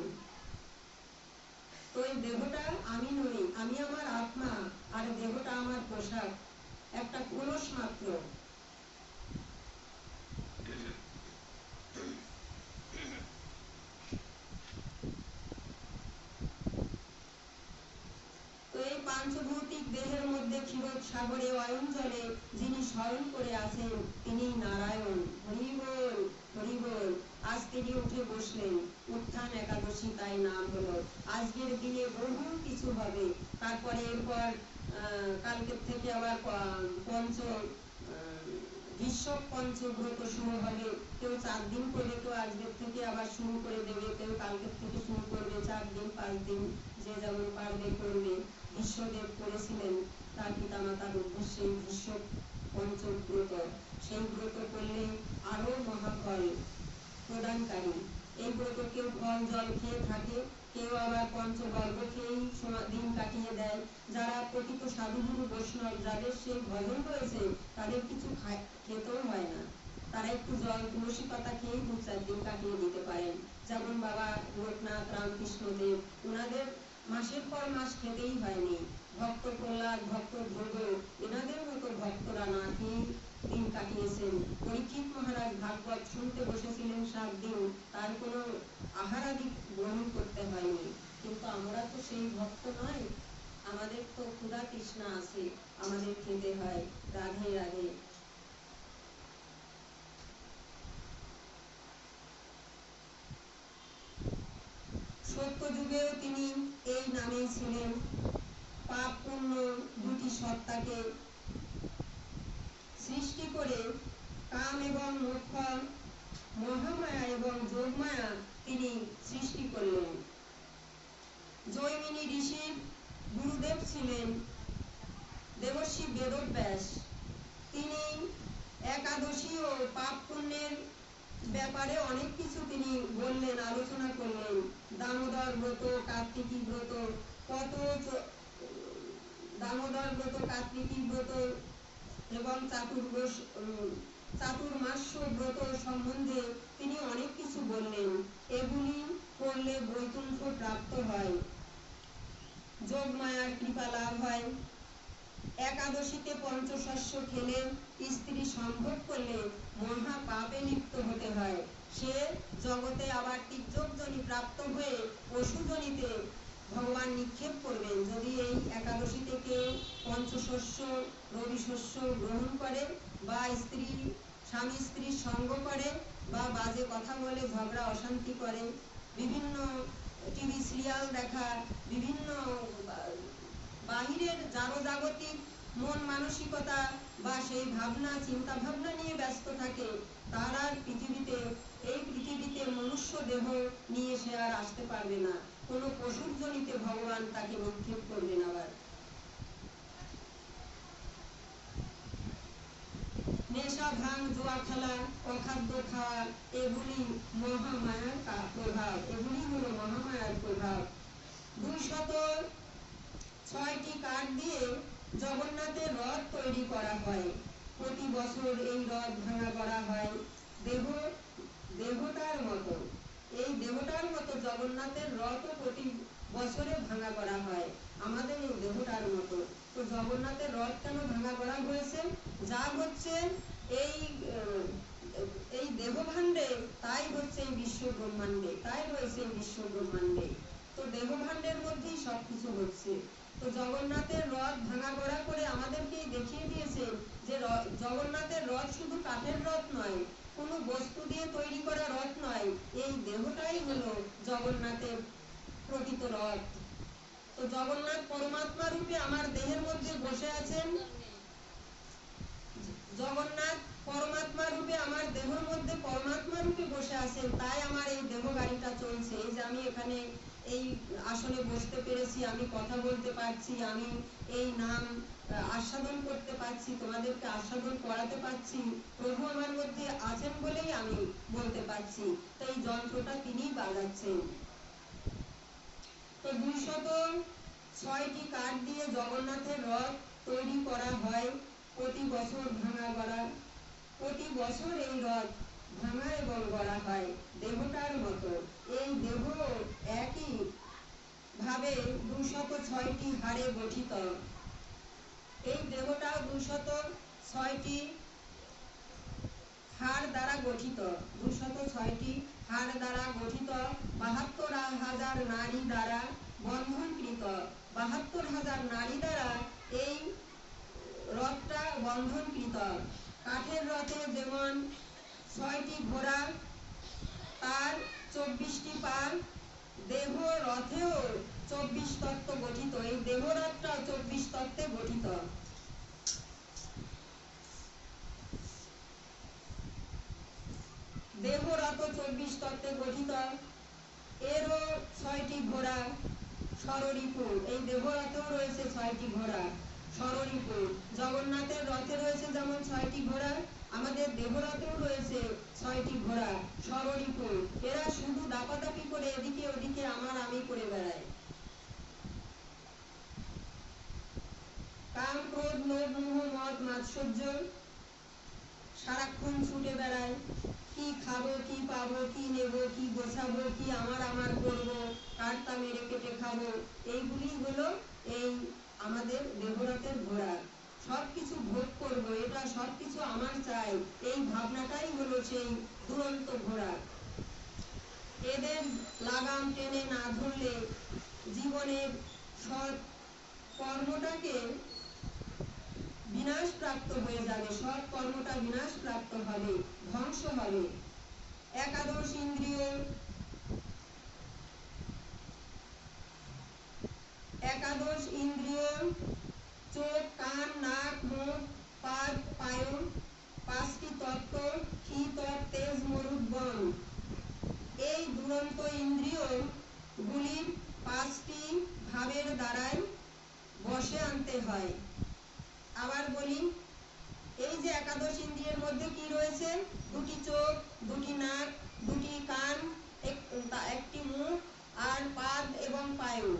তো এই দেহটা আমি নই, আমি আমার আত্মা, আর দেহটা আমার পোশাক, একটা কলস মাত্র। এই পাঞ্চভৌতিক দেহের মধ্যে ক্ষীরোদ সাগরে অয়ন জলে যিনি শয়ন করে আছেন, তিনি নারায়ণ। হরি বল হরি বল। আজ তিনি উঠে বসলেন, উত্থান একাদশী তাই নাম হলো। আজকের দিনে বহু কিছু হবে। তারপরে এরপর কালকের থেকে আবার গ্রীষ্ম পঞ্চব্রত শুরু হবে। কেউ 4 দিন করে, কেউ আজকের থেকে আবার শুরু করে দেবে, কেউ কালকের থেকে শুরু করবে, 4 দিন 5 দিন যে যেমন পারবে করবে। বিশ্বদেব করেছিলেন তার পিতামাতার উদ্দেশ্যে গ্রীষ্ম পঞ্চব্রত। সেই ব্রত করলে আরো মহাফল প্রদানকারী। এই ব্রত কেউ ফল জল খেয়ে থাকে, কেউ আবার পঞ্চগর্ভ খেয়েই দিন কাটিয়ে দেয়। যারা প্রকৃত সাধুগুরু বৈষ্ণব, যাদের সেই ভজন রয়েছে, তাদের কিছু খেতেও হয় না, তারা একটু জল তুলসী পাতা খেয়েই 2-4 দিন কাটিয়ে দিতে পারেন। যেমন বাবা লোকনাথ রামকৃষ্ণদেব, ওনাদের মাসের পর মাস খেতেই হয়নি। ভক্ত প্রহ্লাদ, ভক্ত ধ্রুব, এনাদের মতো ভক্তরা না খেয়ে দিন কাটিয়েছেন। পরীক্ষিত মহারাজ ভাগবত শুনতে বসেছিলেন 7 দিন, তার কোনো আহারাদি গ্রহণ করতে হয়নি। কিন্তু আমরা তো সেই ভক্ত নয়, আমাদের তো ক্ষুধা তৃষ্ণা আছে, আমাদের খেতে হয়। রাধে রাধে। সত্য যুগেও তিনি এই নামেই ছিলেন। পাপ পুণ্য দুটি সত্তাকে সৃষ্টি করে কাম এবং মোক্ষ, মহামায়া এবং যোগমায়া তিনি সৃষ্টি করলেন। জৈমিনী ঋষির গুরুদেব ছিলেন দেবর্ষি বেদব্যাস। তিনি একাদশী ও পাপ পুণ্যের ব্যাপারে অনেক কিছু তিনি বললেন, আলোচনা করলেন। দামোদর ব্রত, কার্তিকী ব্রত, দামোদর ব্রত, কার্তিকী ব্রত এবং চাতুর্মাস্য ব্রত সম্বন্ধে তিনি অনেক কিছু বললেন। এগুলি করলে বৈকুণ্ঠ প্রাপ্ত হয়, যোগমায়ার কৃপা লাভ হয়। একাদশীতে পঞ্চশস্য খেলে স্ত্রী সম্ভোগ করলে মহা পাপে লিপ্ত হতে হয়। সে জগতে আবার তির্যকজনি প্রাপ্ত হয়ে পশুজনিতে ভগবান নিক্ষেপ করবেন। যদি এই একাদশীতে কেউ পঞ্চশস্য রবিশস্য গ্রহণ করে বা স্বামী স্ত্রীর সঙ্গ করে বা বাজে কথা বলে ঝগড়া অশান্তি করে, বিভিন্ন টিভি সিরিয়াল দেখা, বিভিন্ন বাহিরের জাগতিক মন মানসিকতা বা সেই ভাবনা চিন্তা ভাবনা নিয়ে ব্যস্ত থাকে, তার আর এই পৃথিবীতে মনুষ্য দেহ নিয়ে সে আর আসতে পারবে না। কোনো পশুর জনিতে ভগবান তাকে নিক্ষেপ করবেন। আবার নেশা ভাঙ জুয়া খেলা অখাদ্য খাওয়া এগুলি মহামায়ার প্রভাব, এগুলি হলো মহামায়ার প্রভাব। 206টি কাঠ দিয়ে জগন্নাথের রথ তৈরি করা হয়। প্রতি বছর এই রথ ভাঙা করা হয়। দেহটার মতো এই দেহটার মতো জগন্নাথের রথও প্রতি বছরে ভাঙা করা হয়, আমাদের এই দেহটার মতো। তো জগন্নাথের রথ কেন ভাঙা করা হয়েছে? যা হচ্ছে এই দেহভাণ্ডে তাই হচ্ছে এই বিশ্ব ব্রহ্মাণ্ডে, তাই হয়েছে এই বিশ্ব ব্রহ্মাণ্ডে। তো দেহভাণ্ডের মধ্যেই সবকিছু হচ্ছে। তো জগন্নাথের রথ ভাঙা গড়া করে আমাদেরকে দেখিয়ে দিয়েছে যে জগন্নাথের রথ শুধু কাঠের রথ নয়, কোনো বস্তু দিয়ে তৈরি করা রথ নয়, এই দেহটাই হলো জগন্নাথের প্রকৃত রথ। তো জগন্নাথ পরমাত্মা রূপে আমার দেহের মধ্যে বসে আছেন, জগন্নাথ পরমাত্মা রূপে আমার দেহের মধ্যে পরমাত্মা রূপে বসে আছেন, তাই আমার এই দেহ গাড়িটা চলছে। এই যে আমি এখানে এই আসনে বসতে পেরেছি, আমি কথা বলতে পারছি, আমি এই নাম আস্বাদন করতে পারছি, তোমাদেরকে আস্বাদন করাতে পারছি, প্রভু আমার মধ্যে আছেন বলেই আমি বলতে পারছি। তো এই যন্ত্রটা তিনি বাজাচ্ছেন। তো 206টি কাঠ দিয়ে জগন্নাথের রথ তৈরি করা হয়, প্রতি বছর ভাঙা গড়া। প্রতি বছর এই রথ ভাঙা এবং গড়া হয় দেহটার মতো। এই দেহ একই ভাবে 206টি হাড়ে গঠিত। এই দেহটা 206টি হাড় দ্বারা গঠিত, 206টি হাড় দ্বারা গঠিত, 72,000 নারী দ্বারা বন্ধনকৃত। 72,000 নারী দ্বারা এই রথটা বন্ধনকৃত। কাঠের রথে যেমন 6টি ঘোড়া, তার 24টি পাল, দেহ রথেও 24 তত্ত্ব গঠিত। এই দেহ রথটা 24 তত্ত্বে গঠিত। দেহ রথ 24 তত্ত্বে গঠিত। এরও 6টি ঘোড়া ষড়রিপু। এই দেহ রথেও রয়েছে 6টি ঘোড়া ষড়রিপু। জগন্নাথের রথে রয়েছে যেমন 6টি ঘোড়া, আমাদের দেহ রথেও রয়েছে 6টি ঘোড়া ষড়রিপু। এরা শুধু দাপাদাপি করে এদিকে ওদিকে আমার আমি করে বেড়ায়। কাম ক্রোধ লোভ মোহ মদ মাৎসর্য সারাক্ষণ ছুটে বেড়ায়। কি খাবো, কি পাবো, কি নেব, কি গোছাবো, কি আমার করবো, কারটা মেরে কেটে খাবো, এইগুলি হলো এই আমাদের দেহরথের ঘোড়া। সবকিছু ভোগ করবো, এটা সবকিছু আমার চাই, এই ভাবনাটাই হলো সেই দুরন্ত ঘোড়া। এদের লাগাম টেনে না ধরলে জীবনের সৎ কর্মটাকে বিনাশ প্রাপ্ত হয়ে যাবে, সৎ কর্মটা বিনাশ প্রাপ্ত হবে, ধ্বংস হবে। একাদশ ইন্দ্রিয় চোখ কান নাক মুখ পাদ পায়ু, 5টি তত্ত্ব শীত তেজ মরুদ বন। এই দুরন্ত ইন্দ্রিয় গুলির 5টি ভাবের দ্বারাই বশে আনতে হয়। আবার বলি, এই যে একাদশ ইন্দ্রিয়ের মধ্যে কি রয়েছে? 2টি চোখ, 2টি নাক, 2টি কান, একটি মুখ আর পাদ এবং পায়ু,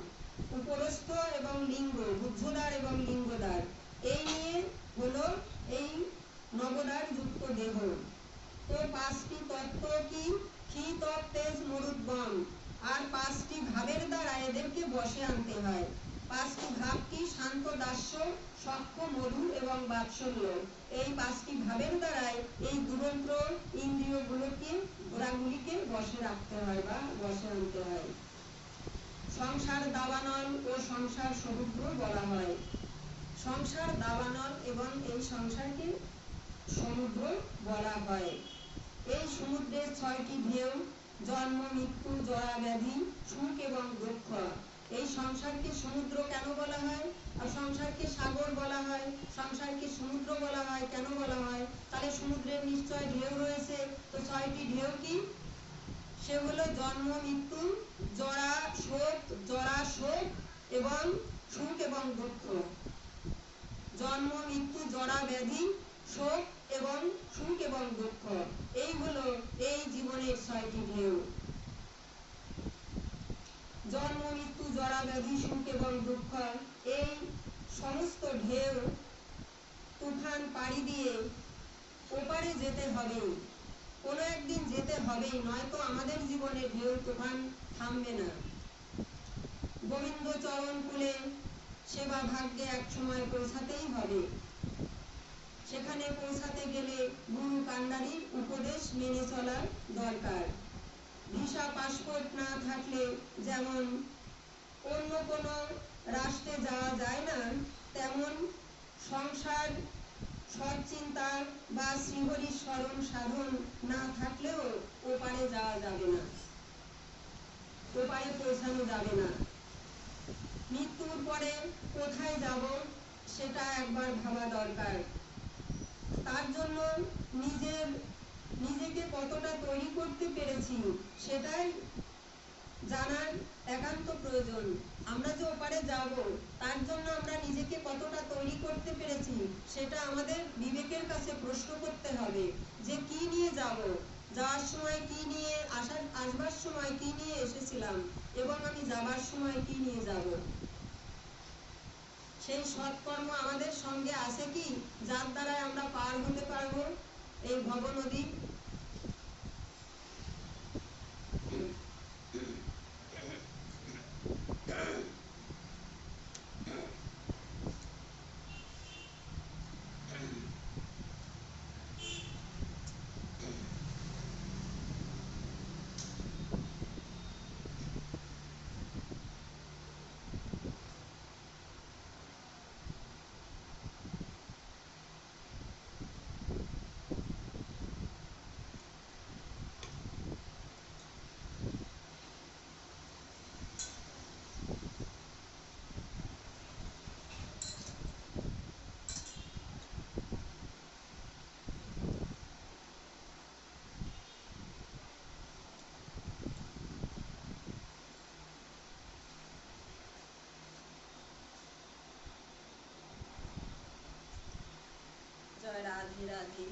উপরস্থ এবং লিঙ্গ, বুদ্ধদ্বার এবং লিঙ্গদ্বার। এই নিয়ে হলো এই নবদার যুক্ত দেহ। তো 5টি তত্ত্ব কি? ক্ষি তপ তেজ মরুদ্গম। আর 5টি ভাবের দ্বারা এদেরকে বশে আনতে হয়। 5টি ভাব কি? শান্ত, দাস্য, সখ্য, মধু এবং বাৎসল্য। এই 5টি ভাবের দ্বারাই এই দুরন্ত ইন্দ্রিয়গুলোকে, ঘোড়াগুলিকে বশে রাখতে হয় বা বশে আনতে হয়। সংসার দাবানল ও সংসার সমুদ্র বলা হয়। সংসার দাবানল এবং এই সংসারকে সমুদ্র বলা হয়। এই সমুদ্রের 6টি ঢেউ: জন্ম, মৃত্যু, জরা, ব্যাধি, সুখ এবং দুঃখ। এই সংসারকে সমুদ্র কেন বলা হয়? আর সংসারকে সাগর বলা হয়, সংসারকে সমুদ্র বলা হয় কেন বলা হয়? তাহলে সমুদ্রের নিশ্চয় ঢেউ রয়েছে। তো 6টি ঢেউ কি? সে হলো জন্ম, মৃত্যু, জরা, শোক এবং সুখ এবং দুঃখ। জন্ম, মৃত্যু, জরা, ব্যাধি, শোক এবং সুখ এবং দুঃখ, এই হলো এই জীবনের 6টি ঢেউ। জন্ম, মৃত্যু, জরা, ব্যাধি, সুখ এবং দুঃখ, এই সমস্ত ঢেউ তুফান পাড়ি দিয়ে ওপারে যেতে হবে। কোনো একদিন যেতে হবেই, নয়তো আমাদের জীবনে ঢেউ তুফান থামবে না। গোবিন্দ চরণ কূলে সেবা ভাগ্যে এক সময় পৌঁছাতেই হবে। সেখানে পৌঁছাতে গেলে গুরু কান্ডারির উপদেশ মেনে চলার দরকার। ভিসা পাসপোর্ট না থাকলে যেমন অন্য কোনো রাষ্ট্রে যাওয়া যায় না, তেমন সংসার, সৎচিন্তা বা শ্রীহরির স্মরণ সাধন না থাকলেও ওপারে যাওয়া যাবে না, ওপারে পৌঁছানো যাবে না। মৃত্যুর পরে কোথায় যাব সেটা একবার ভাবা দরকার। তার জন্য নিজেকে কতটা তৈরি করতে পেরেছি সেটাই জানার একান্ত প্রয়োজন। আমরা যে ওপারে যাব তার জন্য আমরা নিজেকে কতটা তৈরি করতে পেরেছি সেটা আমাদের বিবেকের কাছে প্রশ্ন করতে হবে, যে কি নিয়ে যাব, যাওয়ার সময় কি নিয়ে, আসবার সময় কি নিয়ে এসেছিলাম এবং আমি যাবার সময় কি নিয়ে যাব। সেই সৎকর্ম আমাদের সঙ্গে আছে কি, যার দ্বারা আমরা পার হতে পারবো এই ভব নদী। জয় রাধে রাধে।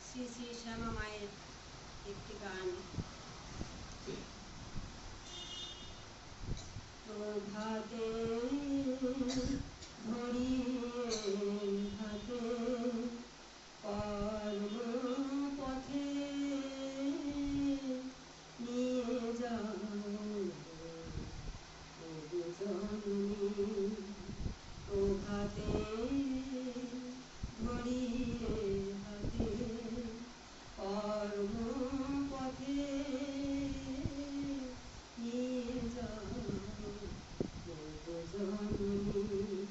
শ্রী শ্রী শ্যামা মায়ের একটি গান। প্রভাতে ধরিয়ে হাতে কর্ম পথে নিয়ে যাও জননী। প্রভাতে ধরিয়ে হাতে কর্ম পথে নিয়ে যাও জননী।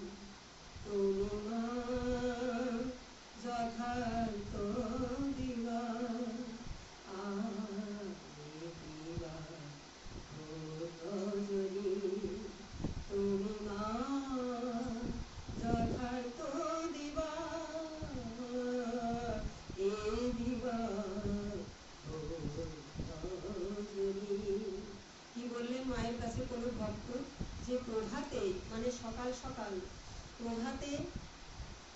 ঠাকুর ভক্ত, যে প্রভাতে মানে সকাল সকাল প্রভাতে,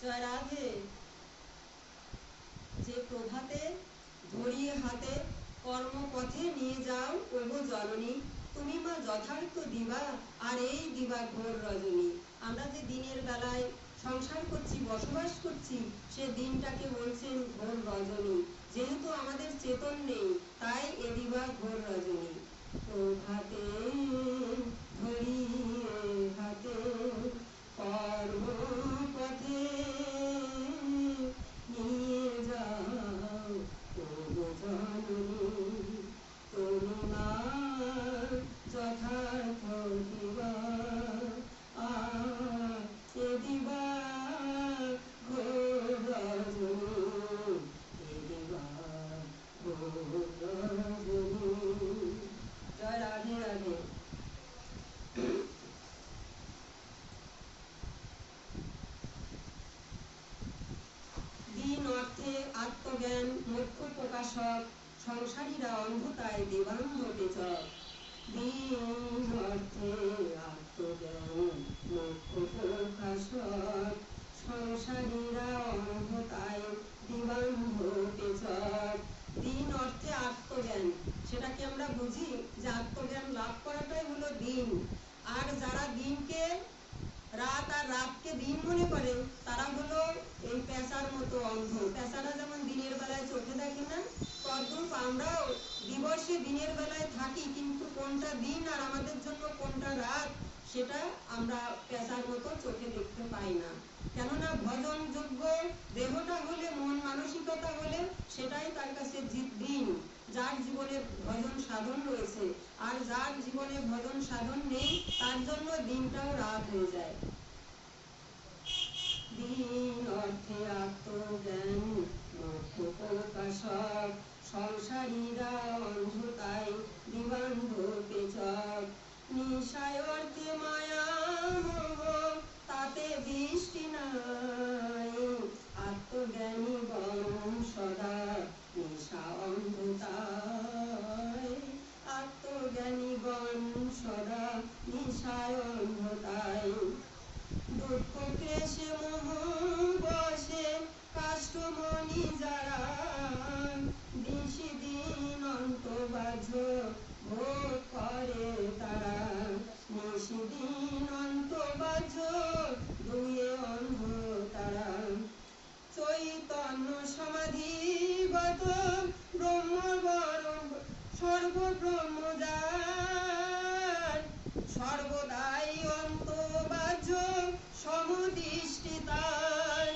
জয় রাধে, যে প্রভাতে ধরিয়ে হাতে কর্মপথে নিয়ে যাও ওগো জননী, তুমি মা যথার্থ দিবা আর এই দিবা ঘোর রজনী। আমরা যে দিনের বেলায় সংসার করছি, বসবাস করছি, সে দিনটাকে বলছেন ঘোর রজনী। যেহেতু আমাদের চেতন নেই, তাই এ দিবা ঘোর রজনী। প্রভাতে ধরিয়ে হাতে কর্মপথে নিয়ে যাও ওগো জননী, তুমি মা যথার্থ দিবা এ দিবা ঘোর রজনী, এ দিবা ঘোর রজনী। জয় রাধে রাধে। দিন অর্থে আত্মজ্ঞান মুখ্য প্রকাশক, সংসারীরা অন্ধতায় দেবান্ধ পেচক। দিন অর্থে আত্মজ্ঞান মুখ্য প্রকাশক, সংসারীরা অন্ধতায় দেবান্ধ পেচক। দিন অর্থে আত্মজ্ঞান, সেটাকে আমরা বুঝি যে আত্মজ্ঞান লাভ করাটাই হলো দিন। আর যারা দিনকে রাত আর রাতকে দিন মনে করে, তারা হলো এই পেঁচার মতো অন্ধ। পেঁচারা যেমন দিনের বেলায় চোখে দেখে না, তদ্রূপ আমরাও দিবসে দিনের বেলায় থাকি, কিন্তু কোনটা দিন আর আমাদের জন্য কোনটা রাত সেটা আমরা পেঁচার মতো চোখে দেখতে পাই না। কেননা ভজন যোগ্য দেহটা হলে, মন মানসিকতা হলে সেটাই তার কাছে দিন, যার জীবনে ভজন সাধন রয়েছে। আর যার জীবনে ভজন সাধন নেই, তার জন্য দিনটাও রাত হয়ে যায়। দিন অর্থে আত্মজ্ঞান মুখ্য প্রকাশক, সংসারীরা অন্ধতায় দিবান্ধ পেচক। নিশায় অর্থে মায়া মোহ তাতে দৃষ্টি নাই, আত্মজ্ঞানী গণ সদা নিশা অন্ধতায়। আত্মজ্ঞানী গণ সদা নিশায় অন্ধতায়। দুঃখ ক্লেশে মোহ বসে কাষ্ঠমণি যারা, দিশি দিন অন্তবাজ ভোগ করে তারা। নিশি দিন অন্তবাজ দুয়ে অন্ধ তারা। চৈতন্য সমাধিগত ব্রহ্মবর সর্বব্রহ্মজার, সর্বদাই অন্তবাজ সমদৃষ্টি তার।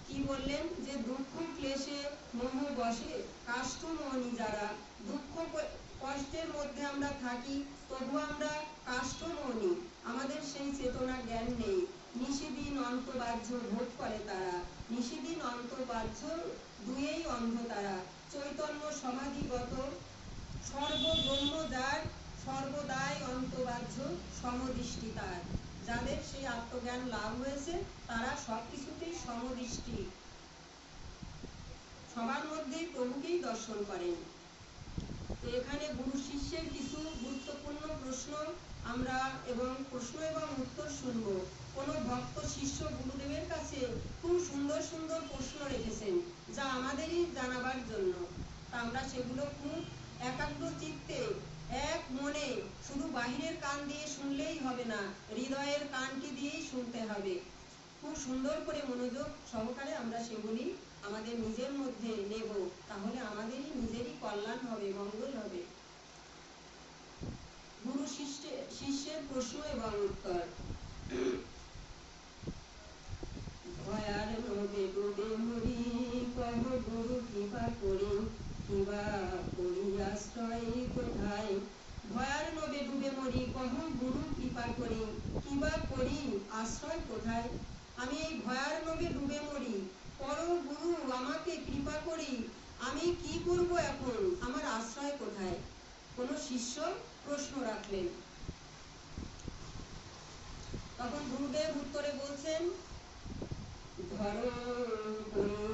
কি বললেন? যে দুঃখ ক্লেশে মোহ বসে কাষ্ঠমণি যারা, দুঃখ কষ্টের মধ্যে আমরা থাকি, তবু আমরা কাষ্ঠমণি, আমাদের সেই চেতনা জ্ঞান নেই। নিশিদিন অন্তবাহ্য ভোগ করে তারা, নিশিদিন অন্তবাহ্য দুয়েই অন্ধ তারা। চৈতন্য সমাধিগত সর্বব্রহ্ম যার, সর্বদাই অন্তবাহ্য সমদৃষ্টি তার। যাদের সেই আত্মজ্ঞান লাভ হয়েছে, তারা সবকিছুতেই সমদৃষ্টি, সবার মধ্যেই প্রভুকেই দর্শন করেন। তো এখানে গুরু শিষ্যের কিছু গুরুত্বপূর্ণ প্রশ্ন আমরা প্রশ্ন এবং উত্তর শুনব। কোন ভক্ত শিষ্য গুরুদেবের কাছে খুব সুন্দর সুন্দর প্রশ্ন রেখেছেন, যা আমাদেরই জানাবার জন্য। তা আমরা সেগুলো খুব একাগ্র চিত্তে, এক মনে, শুধু বাহিরের কান দিয়ে শুনলেই হবে না, হৃদয়ের কানটি দিয়েই শুনতে হবে। খুব সুন্দর করে মনোযোগ সহকারে আমরা সেগুলি আমাদের নিজের মধ্যে নেব, তাহলে আমাদেরই নিজেরই কল্যাণ হবে, মঙ্গল হবে। গুরু শিষ্যের প্রশ্ন এবং উত্তর। ভয়ার নবে ডুবে মরি, কহ গুরু কৃপা করি, কিবা করি আশ্রয় কোথায়। ভয়ার নবে ডুবে মরি, কহ গুরু কৃপা করি, কিবা করি আশ্রয় কোথায়। আমি এই ভয়ার নবে ডুবে মরি, পর গুরু আমাকে কৃপা করি, আমি কি করব এখন, আমার আশ্রয় কোথায়। কোন শিষ্য প্রশ্ন রাখলেন। তখন গুরুদেব উত্তরে বলছেন, ধরো করি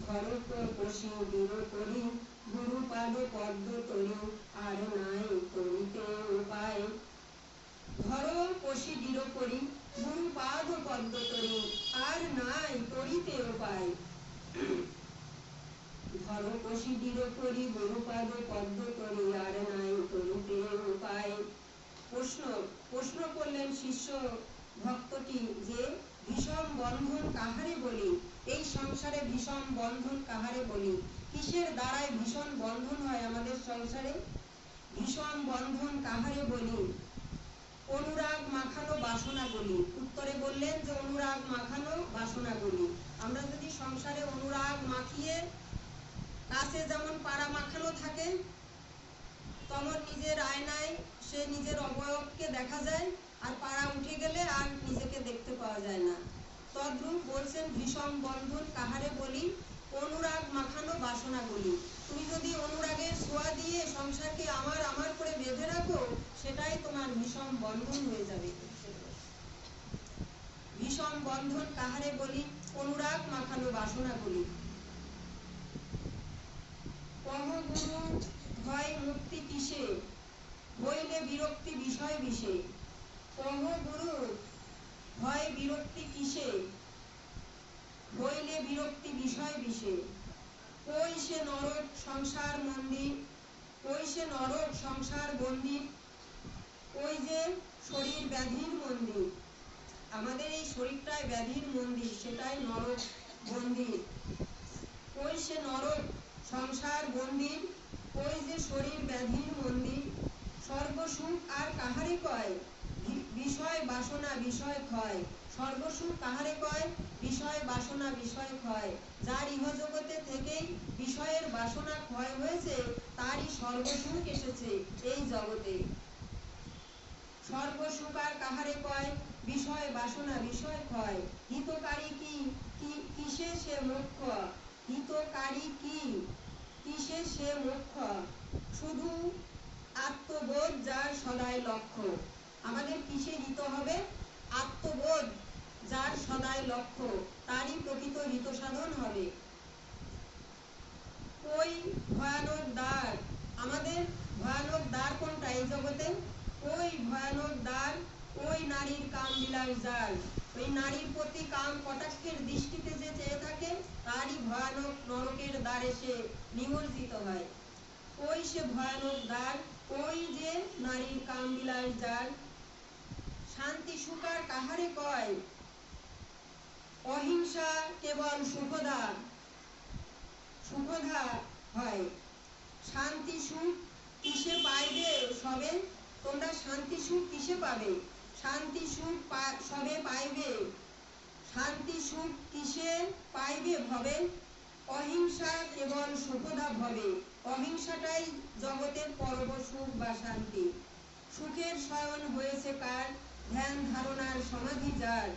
ধরো করি গুরুপাদ পদ্ম তরি আর নাই তরিতে উপায়। ধর কোশি দৃঢ় করি গুরুপাদ পদ্ম তরি আর নাই তরিতে উপায়। ধর কোশি দৃঢ় করি গুরুপাদ পদ্ম তরি আর নাই তরিতে উপায়। প্রশ্ন করলেন শিষ্য ভক্তটি যে বিষম বন্ধন কাহারে বলি, এই সংসারে বিষম বন্ধন কাহারে বলি, কিসের দ্বারায় ভীষণ বন্ধন হয় আমাদের সংসারে, ভীষণ বন্ধন কাহারে বলি, অনুরাগ মাখানো বাসনা বলি। উত্তরে বললেন যে অনুরাগ মাখানো বাসনা বলি। আমরা যদি সংসারে অনুরাগ মাখিয়ে কাছে যেমন পাড়া মাখানো থাকে, তখন নিজের আয়নায় সে নিজের অবয়বকে দেখা যায়, আর পাড়া উঠে গেলে আর নিজেকে দেখতে পাওয়া যায় না। তদ্রূপ বলছেন ভীষণ বন্ধন কাহারে বলি, অনুরাগ মাখানো বাসনা বলি। তুমি যদি অনুরাগের ছোঁয়া দিয়ে সংসারকে আমার আমার করে বেঁধে রাখো, সেটাই তোমার ভীষণ বন্ধন হয়ে যাবে। ভীষণ বন্ধন কাহারে বলি, অনুরাগ মাখানো বাসনা বলি। কহ গুরু হয় মুক্তি কিসে, হইলে বিরক্তি বিষয় বিষে। কহ গুরু হয় বিরক্তি কিসে, হইলে বিরক্তি বিষয় বিষে। কই সে নরক সংসার মন্দির, কই সে নরক সংসার মন্দির, ওই যে শরীর ব্যাধির মন্দির। আমাদের এই শরীরটাই ব্যাধির মন্দির, সেটাই নরক মন্দির। কই সে নরক সংসার মন্দির, ওই যে শরীর ব্যাধির মন্দির। সর্বসুখ আর কাহারে কয়, বিষয় বাসনা বিষয় ক্ষয়। সর্বসুখ কাহারে কয়, বিষয় বাসনা বিষয় ক্ষয়। যার ইহজগতে থেকেই বিষয়ের বাসনা ক্ষয় হয়েছে, তারই সর্বসুখ এসেছে এই জগতে। সর্বসুখ আর কাহারে কয়, বিষয় বাসনা বিষয় ক্ষয়। হিতকারী কি, কিসে সে মোক্ষ, হিতকারী কি, কিসে সে মোক্ষ। শুধু আত্মবোধ যার সদাই লক্ষ্য। আমাদের কিসে হিত হবে, আত্মবোধ যার সদাই লক্ষ্য, তারই প্রকৃত হিত সাধন হবে। ওই ভয়ানক দ্বার, আমাদের ভয়ানক দ্বার কোনটা এই জগতে, ওই ভয়ানক দ্বার, ওই নারীর কাম বিলাস যার। ওই নারীর প্রতি কাম কটাক্ষের দৃষ্টিতে যে চেয়ে থাকে, তারই ভয়ানক নরকের দ্বারে সে নিমজ্জিত হয়। ওই সে ভয়ানক দ্বার, ওই যে নারীর কাম বিলাস যার। শান্তি সুখার কাহারে কয়, অহিংসা কেবল সুখদা, সুখদা হয়। শান্তি সুখ কিসে পাইবে সবে, তোমরা শান্তি সুখ কিসে পাবে, শান্তি সুখ সবে পাইবে, শান্তি সুখ কিসে পাইবে ভবে। অহিংসা কেবল সুখদা ভবে, অহিংসাটাই জগতের পরম সুখ বা শান্তি। সুখের শয়ন হয়েছে কার, ধ্যান ধারণার সমাধি যার।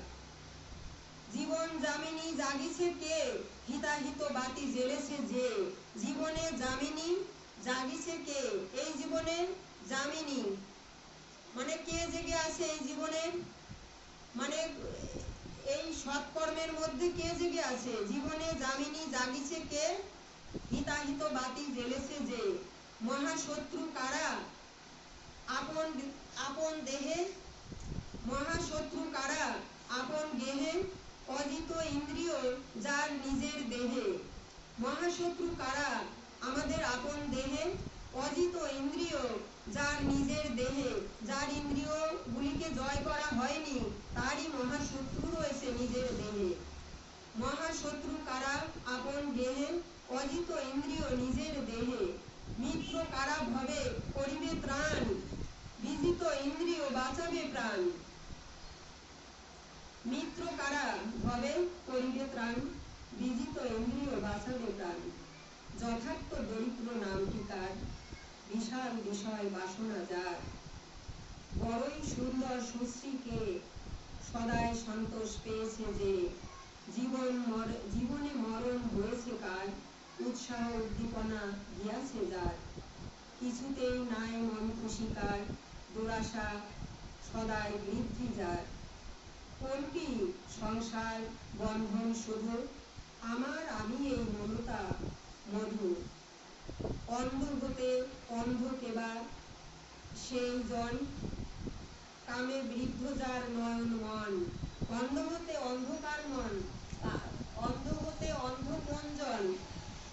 জীবন যামিনী জাগিছে কে, হিতাহিত বাতি জ্বেলেছে যে। জীবনে যামিনী জাগিছে কে, এই জীবনে যামিনী মানে কে জেগে আছে এই জীবনে, মানে এই সৎকর্মের মধ্যে কে জেগে আছে। জীবনে যামিনী জাগিছে কে, হিতাহিত বাতি জ্বেলেছে যে। মহাশত্রু কারা, আপন আপন দেহে, মহাশত্রু কারা আপন গেহে। অজিত ইন্দ্রিয় যার নিজের দেহে। মহাশত্রু কারা আমাদের আপন দেহে, অজিত ইন্দ্রিয় যার নিজের দেহে। যার ইন্দ্রিয় গুলিকে জয় করা হয়নি, তারই মহাশত্রু রয়েছে নিজের দেহে। মহাশত্রু কারা আপন গেহে, অজিত ইন্দ্রিয় নিজের দেহে। মিত্র কারা ভবে করিবে ত্রাণ, বিজিত ইন্দ্রিয় বাঁচাবে প্রাণ। মিত্র কারা ভবে করিবে ত্রাণ, বিজিত ইন্দ্রিয় বাঁচাবে প্রাণ। যথার্থ দরিদ্র নামটি কার, বিশাল বিষয় বাসনা যার। বড়ই সুন্দর সুশ্রীকে সদাই সন্তোষ পেয়েছে যে। জীবনে মরণ হয়েছে কার, উৎসাহ উদ্দীপনা গিয়াছে যার। কিছুতেই নাই মন খুশি কার, দুরাশা সদাই বৃদ্ধি যার। কোনটি সংসার বন্ধন শুধু, আমার আমি এই মমতা মধু। অন্ধ হতে অন্ধ কেবা সেই জন, কামে বৃদ্ধ যার নয়ন মন। অন্ধ হতে অন্ধকার মন, অন্ধ হতে অন্ধ মন জন,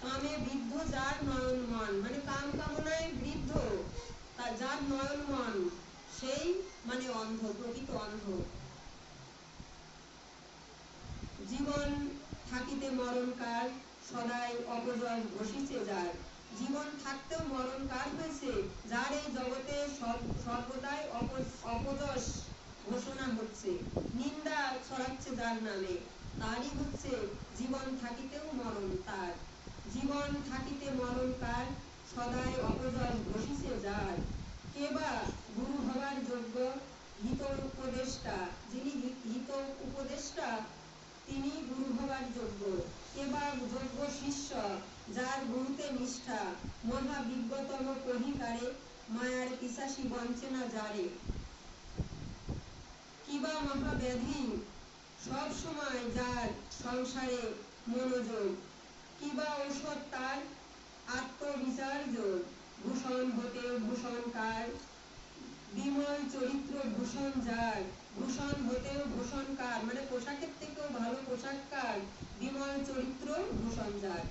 কামে বৃদ্ধ যার নয়ন মন, মানে কাম কামনায় বৃদ্ধ যার নয়ন মন, সেই মানে অন্ধ, প্রকৃত অন্ধ। জীবন থাকিতে মরণ কার, সদাই অপজয় বসিছে যার। জীবন থাকতেও মরণ কার হয়েছে, যার এই জগতে সর্বদাই অপযশ ঘোষণা হচ্ছে, নিন্দা ছড়াচ্ছে যার নামে, তারই হচ্ছে জীবন থাকিতেও মরণ তার। জীবন থাকিতে মরণ কার, সদাই অপজয় বসিছে যার। কেবা গুরু হবার যোগ্য, হিত উপদেষ্টা, যিনি হিত উপদেষ্টা তিনি গুরু হবার যোগ্য। কেবা যোগ্য শিষ্য, যার গুরুতে নিষ্ঠা, মহাবিজ্ঞতম কহিকারে, মায়ার পিশাসী বঞ্চে না যারে। কিবা মহাব্যাধি, সব সময় যার সংসারে মনোযোগ, কিবা ঔষধ তার আত্মবিচার যোগ। ভূষণ হতে ভূষণকার, বিমল চরিত্র ভূষণ যার। ভূষণ হতেও ভূষণকার, মানে পোশাকের থেকেও ভালো পোশাককার, বিমল চরিত্র ভূষণ যার,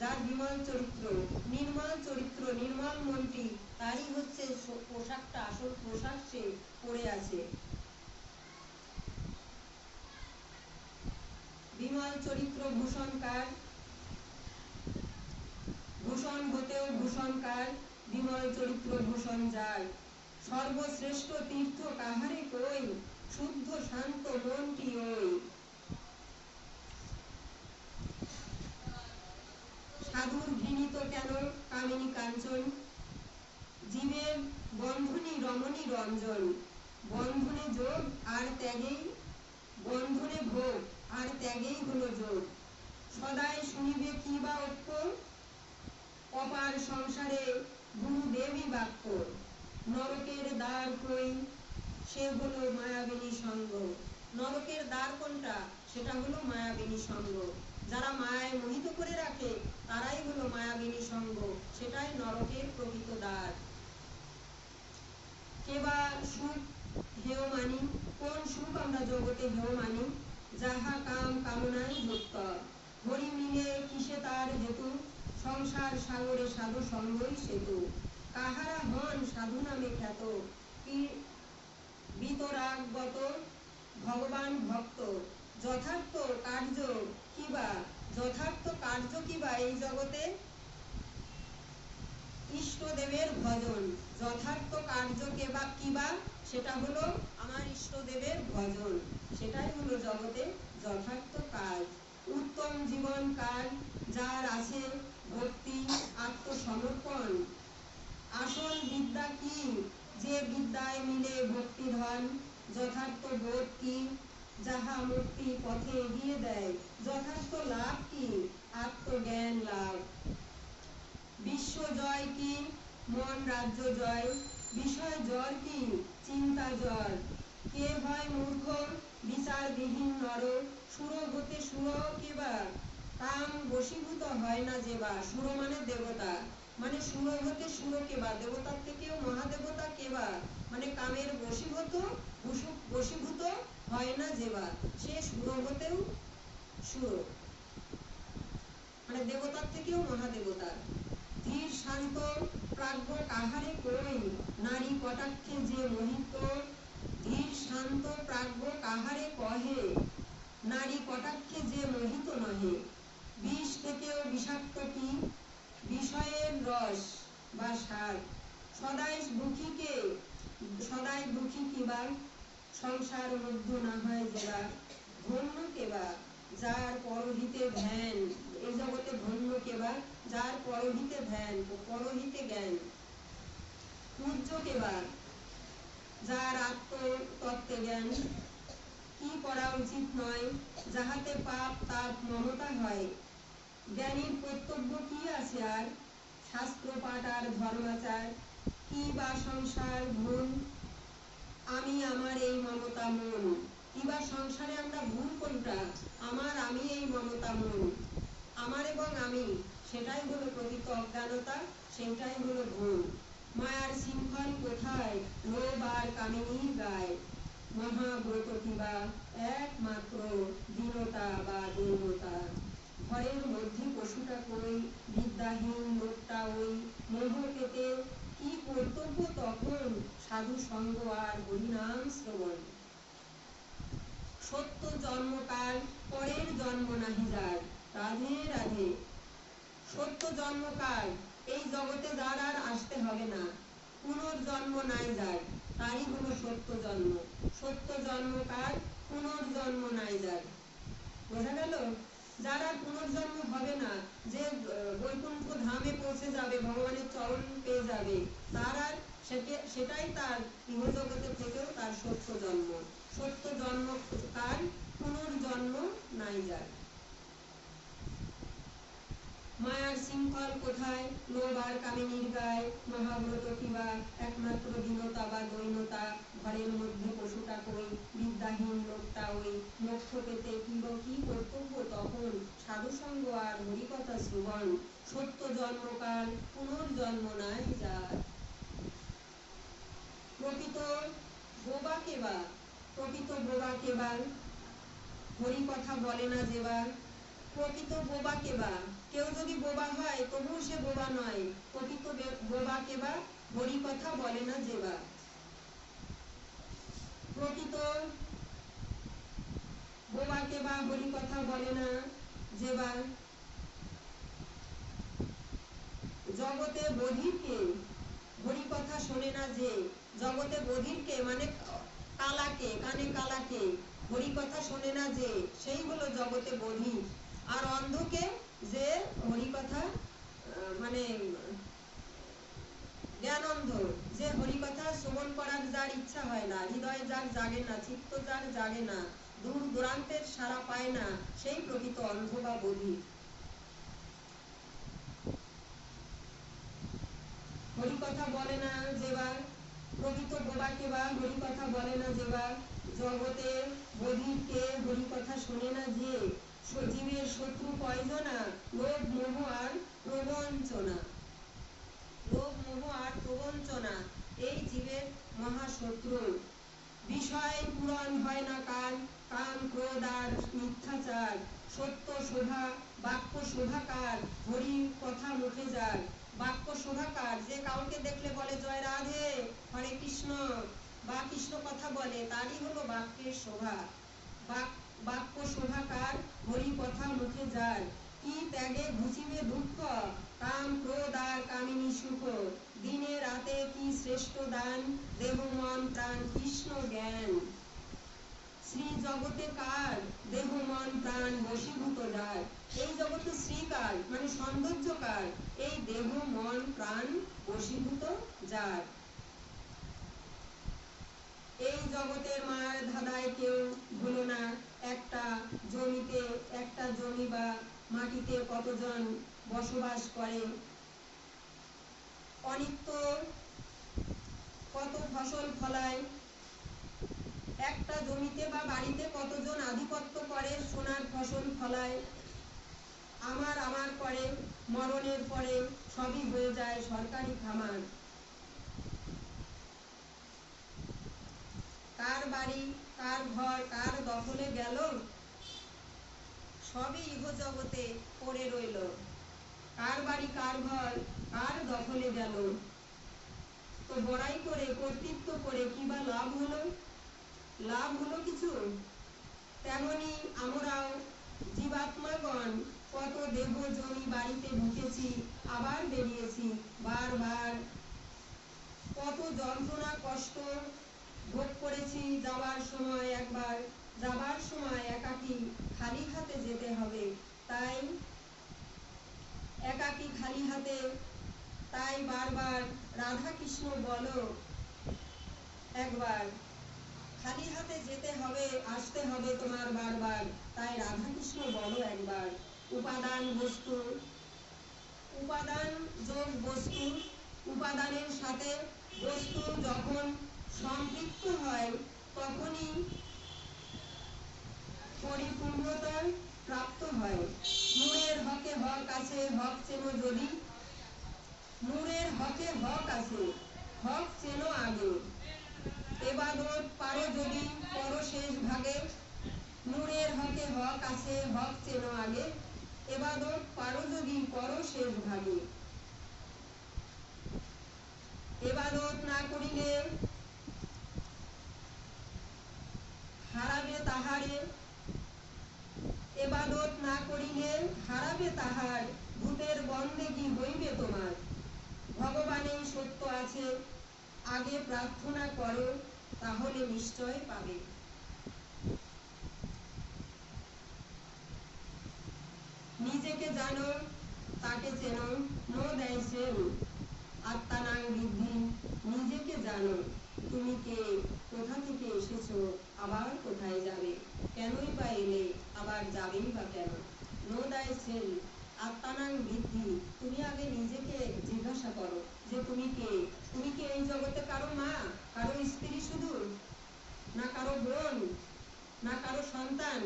যার বিমল চরিত্র, নির্মল চরিত্র, নির্মল মনটি, তারই হচ্ছে পোশাকটা, আসল পোশাক সে পরে আছে। বিমল চরিত্র ভূষণকার, ভূষণ হতেও ভূষণকার, বিমল চরিত্র ভূষণ যার। সর্বশ্রেষ্ঠ তীর্থ কাহারে কই, শুদ্ধ শান্ত মনটি ওই। সাধুর ঘৃণিত কেন কামিনী কাঞ্চন, জীবের বন্ধনী রমণী রঞ্জন। বন্ধনে যোগ আর ত্যাগেই, বন্ধনে ভোগ আর ত্যাগেই হলো যোগ। সদাই শুনিবে কি বা ঐক্য, অপার সংসারে গুরুদেবী বাক্য। নরকের দ্বার কই, সে হলো মায়াবিনী সঙ্গ। নরকের দ্বার কোনটা, সেটা হলো মায়াবিনী সঙ্গ। যারা মায়ায় মোহিত করে রাখে, তারাই হলো মায়াবিনী সঙ্গ, সেটাই নরকের প্রকৃত দ্বার। কেবা সুখ হেয় মানি, কোন সুখ আমরা জগতে হেয় মানি, যাহা কাম কামনায় যুক্ত। হরি মিলে কিসে তার হেতু, সংসার সাগরে সাধু সঙ্গই সেতু। কাহারা হন সাধু নামে খ্যাত, বিতরাগত ভগবান ভক্ত। যথার্থ কার্য কিবা, যথার্থ কার্য কিবা এই জগতে, ইষ্টদেবের ভজন। যথার্থ কার্য কিবা, সেটা হলো আমার ইষ্টদেবের ভজন, সেটাই হলো জগতে যথার্থ কাজ। উত্তম জীবন কাল, যার আছে ভক্তি আত্মসমর্পণ। আসল বিদ্যা কি, যে বিদ্যায় মিলে ভক্তি ধন। যথার্থ বোধ কি, যাহা মুক্তি পথে এগিয়ে দেয়। যথার্থ লাভ কি, আত্মজ্ঞান লাভ। বিশ্ব জয় কি, মন রাজ্য জয়। বিষয় জ্বর কি, চিন্তা জ্বর। কে হয় মূর্খ, বিচারবিহীন নর। সুর হতে সুর কেবা, কাম বশীভূত হয় না যেবা। সুর মানে দেবতা, মানে সুর হতে সুর কেবা, দেবতার থেকেও মহাদেবতা কেবা, মানে কামের বশীভূত হয় না যেবা। সে সুর হতেও সুর, মানে দেবতার থেকেও মহাদেবতা। ধীর শান্ত প্রাজ্ঞ কাহারে কই, নারী কটাক্ষে যে মোহিত। ধীর শান্ত প্রাজ্ঞ কাহারে কহে, নারী কটাক্ষে যে মোহিত নহে। বিষ থেকেও বিষাক্ত কি, বিষয়ের রস বা স্বাদ। সদাই দুঃখী কিবা, সংসার মধ্য না হয় যেবা। ধন্য কেবা, যার পরহিতে ধ্যান, এই জগতে ধন্য কেবা, যার পরহিতে ধ্যান ও পরহিতে জ্ঞান। পূজ্য কেবা, যার আত্মতত্ত্বে জ্ঞান। কি করা উচিত নয়, যাহাতে পাপ তাপ মমতা হয়। জ্ঞানীর কর্তব্য কি আছে আর, শাস্ত্র পাঠ আর ধর্মাচার। কি বা সংসার ভুল, আমি আমার এই মমতা মন। কিবা সংসারে আমরা ভুল কোনটা, আমার আমি এই মমতা মন। আমার এবং আমি, সেটাই হলো প্রকৃত অজ্ঞানতা, সেইটাই হলো ভুল। মায়ার শৃঙ্খল কোথায়, লোভ আর কামিনীর গায়, মহাব্রত কিবা একমাত্র দীনতা বা দৈনতা। ঘরের মধ্যে পশুটা কই, বিদ্যাহীন লোকটা ওই, মোহ পেতে কি কর্তব্য তখন, সাধু সঙ্গ আর হরিনাম শ্রবণ। সত্য জন্মকাল, পরের জন্ম নাহি যার, রাধে রাধে। সত্য জন্মকাল, এই জগতে যার আর আসতে হবে না, পুনর্জন্ম নাই যার, তারই হলো সত্য জন্ম। সত্য জন্মকাল, পুনর্জন্ম নাই যার। বোঝা গেল? যার আর পুনর্জন্ম হবে না, যে বৈকুণ্ঠ ধামে পৌঁছে যাবে, ভগবানের চরণ পেয়ে যাবে, তার আর সেটাই তার ইহজগতে থেকেও তার সত্য জন্ম। সত্য জন্ম কাল, পুনর্জন্ম নাই যার। মায়ার শৃঙ্খল কোথায়, লোভ আর কামিনীর গায়, মহাব্রত কিবা একমাত্র দীনতা বা দৈনতা। ঘরের মধ্যে পশুটা কই, বিদ্যাহীন লোকটা ওই, মোক্ষ পেতে কি কর্তব্য তখন, সাধুসঙ্গ আর হরিকথা শ্রবণ। সত্য জন্মকাল, পুনর্জন্ম নাই যার। প্রকৃত বোবা কেবা, প্রকৃত বোবা কেবা, হরিকথা বলে না যেবার। প্রকৃত বোবা কেবা, কেউ যদি বোবা হয় তবুও সে বোবা নয়। প্রকৃত বোবা কেবা, হরিকথা বলে না যেবা। প্রকৃত বোবা কেবা, হরিকথা বলে না যেবা। জগতে বধিরকে, হরিকথা শোনে না যে। জগতে বধিরকে মানে কালাকে, কানে কালাকে, হরিকথা শোনে না যে, সেই হলো জগতে বধির। আর অন্ধকে, যে হরিকথা মানে জ্ঞানন্ধ, যে হরিকথা শ্রবণ করার যার ইচ্ছা হয় না, হৃদয় যার জাগে না, চিত্ত যার জাগে না, দূর দূরান্তের সাড়া পায় না, সেই প্রকৃত অন্ধ বা বধির। হরিকথা বলে না যেবার, প্রকৃত বোবা কেবা, হরিকথা বলে না যেবার। জগতে বধিরকে, হরিকথা শোনে না যে। সজীবের শত্রু কয়জনা, লোভ মোহ আর প্রবঞ্চনা। লোভ মোহ আর প্রবঞ্চনা, এই জীবের মহাশত্রু। বিষয় পূরণ হয় না কার, কাম ক্রোধ আর মিথ্যাচার। সত্য শোভা, বাক্য শোভাকার, হরি কথা মুখে যার। বাক্য শোভাকার, যে কাউকে দেখলে বলে জয় রাধে, হরে কৃষ্ণ, বা কৃষ্ণ কথা বলে, তারই হলো বাক্যের শোভা। বাক্য শোভাকার, হরি কথা মুখে যার। কি ত্যাগে ঘুচিবে দুঃখ, কাম ক্রোধ আর কামিনী সুখ। দিনে রাতে কি শ্রেষ্ঠ দান, দেহ মন প্রাণ কৃষ্ণ জ্ঞান। শ্রী জগতে কার, দেহ মন প্রাণ বশীভূত যার। এই জগতে শ্রী কার মানে সৌন্দর্য কার, এই দেহ মন প্রাণ বশীভূত যার। এই জগতের মার ধাঁধায় কেউ ভুলো না, একটা জমিতে, একটা জমি বা মাটিতে কতজন বসবাস করে। অনিত্য কত ফসল ফলায়, একটা জমিতে বা বাড়িতে কতজন আধিপত্য করে, সোনার ফসল ফলায়। আমার করে, মরণের পরে সবই হয়ে যায় সরকারি খামার। কার বাড়ি, কার ঘর, কার দখলে গেল, সবই ইহজগতে পড়ে রইল। কার বাড়ি, কার ঘর, কার দখলে গেল। তো বড়াই করে, কর্তৃত্ব করে কি বা লাভ হলো? লাভ হলো কিছু? তেমনি আমরাও জীবাত্মাগণ কত দেহ জমি বাড়িতে ঢুকেছি, আবার বেরিয়েছি বারবার। কত যন্ত্রণা কষ্ট ভোগ করেছি। যাবার সময় একবার, যাবার সময় একাকী খালি হাতে যেতে হবে, তাই একাকী খালি হাতে, তাই বারবার রাধা কৃষ্ণ বলো একবার। খালি হাতে যেতে হবে, আসতে হবে তোমার বারবার, তাই রাধা কৃষ্ণ বলো একবার। উপাদান বস্তু, উপাদান যোগ বস্তু, উপাদানের সাথে বস্তু যখন সম্পৃক্ত হয়, তখনই পরিপূর্ণতা প্রাপ্ত হয়। মনের হকে হক আছে, হক চেনো যদি, নূরের হকে হক আছে, হক চেনো আগে, এবাদত পারো যদি করো শেষ ভাগে। নূরের হকে হক আছে, হক চেনো আগে, এবাদত পারো যদি করো শেষ ভাগে। এবাদত না করিলে হারাবে তাহারে, এবাদত না করিলে হারাবে তাহার, ভূতের বন্দেগী হইবে তোমার। ভগবানেই সত্য আছে, আগে প্রার্থনা করো, তাহলে নিশ্চয় পাবে। নিজেকে জানো, তাকে চেনো, নো দেয় সেও, আত্মানাং বৃদ্ধি। নিজেকে জানো, তুমি কে, কোথা থেকে এসেছো, আবার কোথায় যাবে, কেনই বা এলে, আবার যাবেই বা কেন। নো দায় সেল, আত্মানাং বৃদ্ধি। তুমি আগে নিজেকে জিজ্ঞাসা করো যে তুমি কে। তুমি কি এই জগতে কারো মা, কারো স্ত্রী শুধু, না কারো বোন, না কারো সন্তান?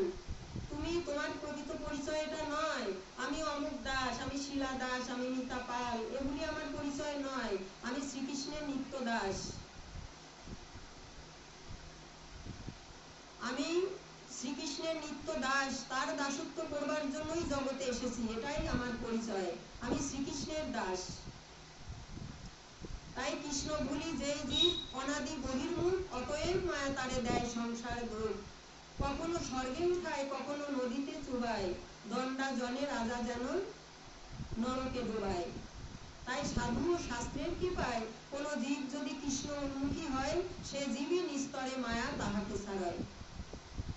তুমি তোমার প্রকৃত পরিচয় এটা নয়। আমি অমুক দাস, আমি শিলা দাস, আমি মিতা পাল, এগুলি আমার পরিচয় নয়। আমি শ্রীকৃষ্ণের নিত্য দাস। আমি শ্রীকৃষ্ণের নিত্য দাস, তার দাসত্ব করবার জন্যই জগতে এসেছি, এটাই আমার পরিচয়। আমি শ্রীকৃষ্ণের দাস। তাই কৃষ্ণ ভুলি যেই জীব অনাদি বহির্মুখ, অতএব মায়া তারে দেয় সংসার দুঃখ। কখনো স্বর্গে উঠায়, কখনো নদীতে চুবায়, দণ্ডা জনে রাজা যেন নরকে ডোবায়। তাই সাধু ও শাস্ত্রের কৃপায় কোন জীব যদি কৃষ্ণ উন্মুখী হয়, সে জীবই নিস্তরে মায়া তাহাকে ছাড়ায়।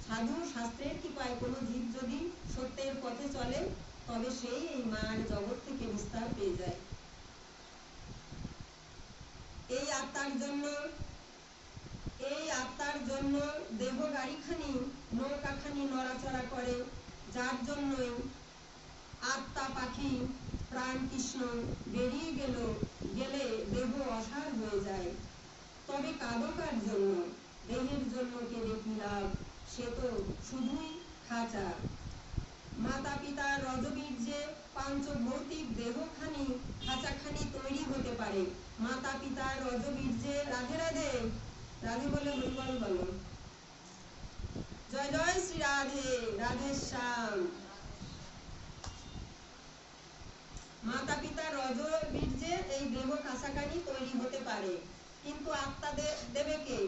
সাধু শাস্ত্রের কৃপায় কোন জীব যদি সত্যের পথে চলে, তবে সেই এই মায়ার জগৎ থেকে নিস্তার পেয়ে যায়। এই আত্মার জন্য দেহ গাড়িখানি নৌকাখানি নড়াচড়া করে, যার জন্যই আত্মা পাখি প্রাণ কৃষ্ণ বেরিয়ে গেলে দেহ অসার হয়ে যায়। তবে কাদকার জন্য, দেহের জন্য কেঁদে কি লাভ, সে তো শুধুই খাঁচা। মাতা পিতার রজবীর্যে পাঞ্চভৌতিক দেহখানি খাঁচাখানি তৈরি হতে পারে। মাতা পিতার রজবীর্যে, রাধে রাধে, রাধে বলে হরিবল বলো, জয় জয় শ্রী রাধে, রাধে শ্যাম। মাতা পিতার রজবীর্যে এই দেহ খাঁচাখানি তৈরি হতে পারে, কিন্তু আত্মা দেবে কে?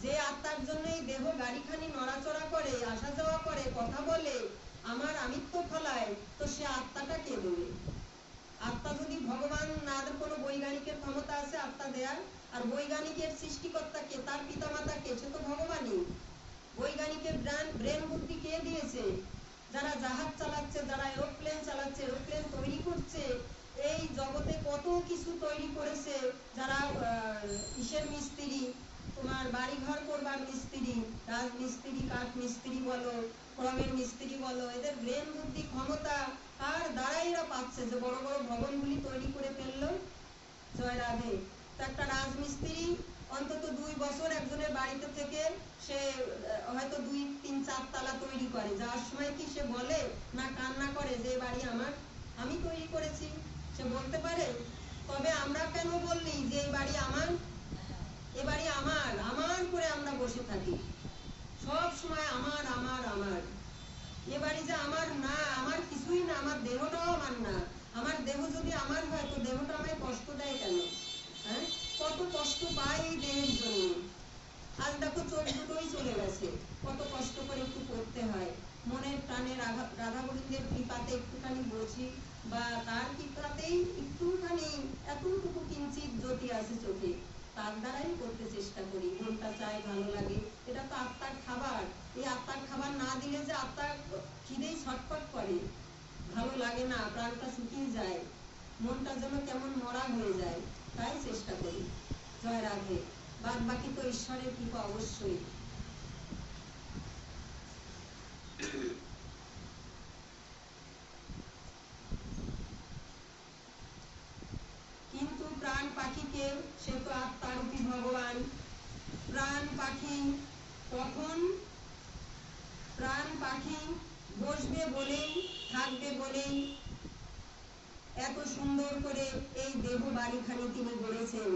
যে আত্মার জন্য এই দেহ গাড়িখানি নড়াচড়া করে, আসা যাওয়া করে, কথা বলে, আমার আমিত্ব ফলায়, তো সে আত্মাটা কে দেবে? আত্মা যদি ভগবান না, কোনো বৈজ্ঞানিকের ক্ষমতা আছে আত্মা দেয়ার? আর বৈজ্ঞানিকের সৃষ্টিকর্তা কে, তার পিতামাতা কে? সে তো ভগবানই। বৈজ্ঞানিকের ব্রেন বুদ্ধি কে দিয়েছে? যারা জাহাজ চালাচ্ছে, যারা এরোপ্লেন চালাচ্ছে, এরোপ্লেন তৈরি করছে, এই জগতে কত কিছু তৈরি করেছে, যারা ইসের মিস্ত্রি, তোমার বাড়ি ঘর করবার মিস্ত্রি, রাজমিস্ত্রি, কাঠ মিস্ত্রি বলো, ক্রমের মিস্ত্রি বলো, এদের ব্রেন বুদ্ধি ক্ষমতা আর দ্বারাই এরা পাচ্ছে যে বড় বড় ভবনগুলি তৈরি করে ফেললো। জয় রাধে। তো একটা রাজমিস্ত্রি অন্তত 2 বছর একজনের বাড়িতে থেকে সে হয়তো 2, 3, 4 তালা তৈরি করে। যাওয়ার সময় কি সে বলে, না কান্না করে যে বাড়ি আমার, আমি তৈরি করেছি? সে বলতে পারে? তবে আমরা কেন বললি যে এই বাড়ি আমার? এ বাড়ি আমার, আমার করে আমরা বসে থাকি সব সময়, আমার আমার আমার। এ বাড়ি যে আমার না, আমার কিছুই না, আমার দেহটাও আমার না। আমার দেহ যদি আমার হয়, তো দেহটা আমায় কষ্ট দেয় কেন? হ্যাঁ, কত কষ্ট পাই এই দেহের জন্য। আজ দেখো চোখ দুটোই চলে গেছে, কত কষ্ট করে একটু করতে হয়। মনের প্রাণে রাধা গোবিন্দের কৃপাতে একটুখানি বসি, বা তার কৃপাতেই একটুখানি এতটুকু কিঞ্চিত জ্যোতি আছে চোখে, তার দ্বারাই করতে চেষ্টা করি। মনটা চাই, ভালো লাগে, এটা তো আত্মার খাবার। এই আত্মার খাবার না দিলে যে আত্মার খিদেই ছটফট করে, ভালো লাগে না, প্রাণটা শুকিয়ে যায়, মনটা যেন কেমন মরা হয়ে যায়, তাই চেষ্টা করি। জয় রাধে। বাদ বাকি তো ঈশ্বরের কৃপা অবশ্যই। কিন্তু প্রাণ পাখিকে, সে তো আত্মারূপী ভগবান। প্রাণ পাখি কখন, প্রাণ পাখি বসবে বলেই, থাকবে বলেই, এত সুন্দর করে এই দেহ বাড়িখানি তিনি গড়েছেন।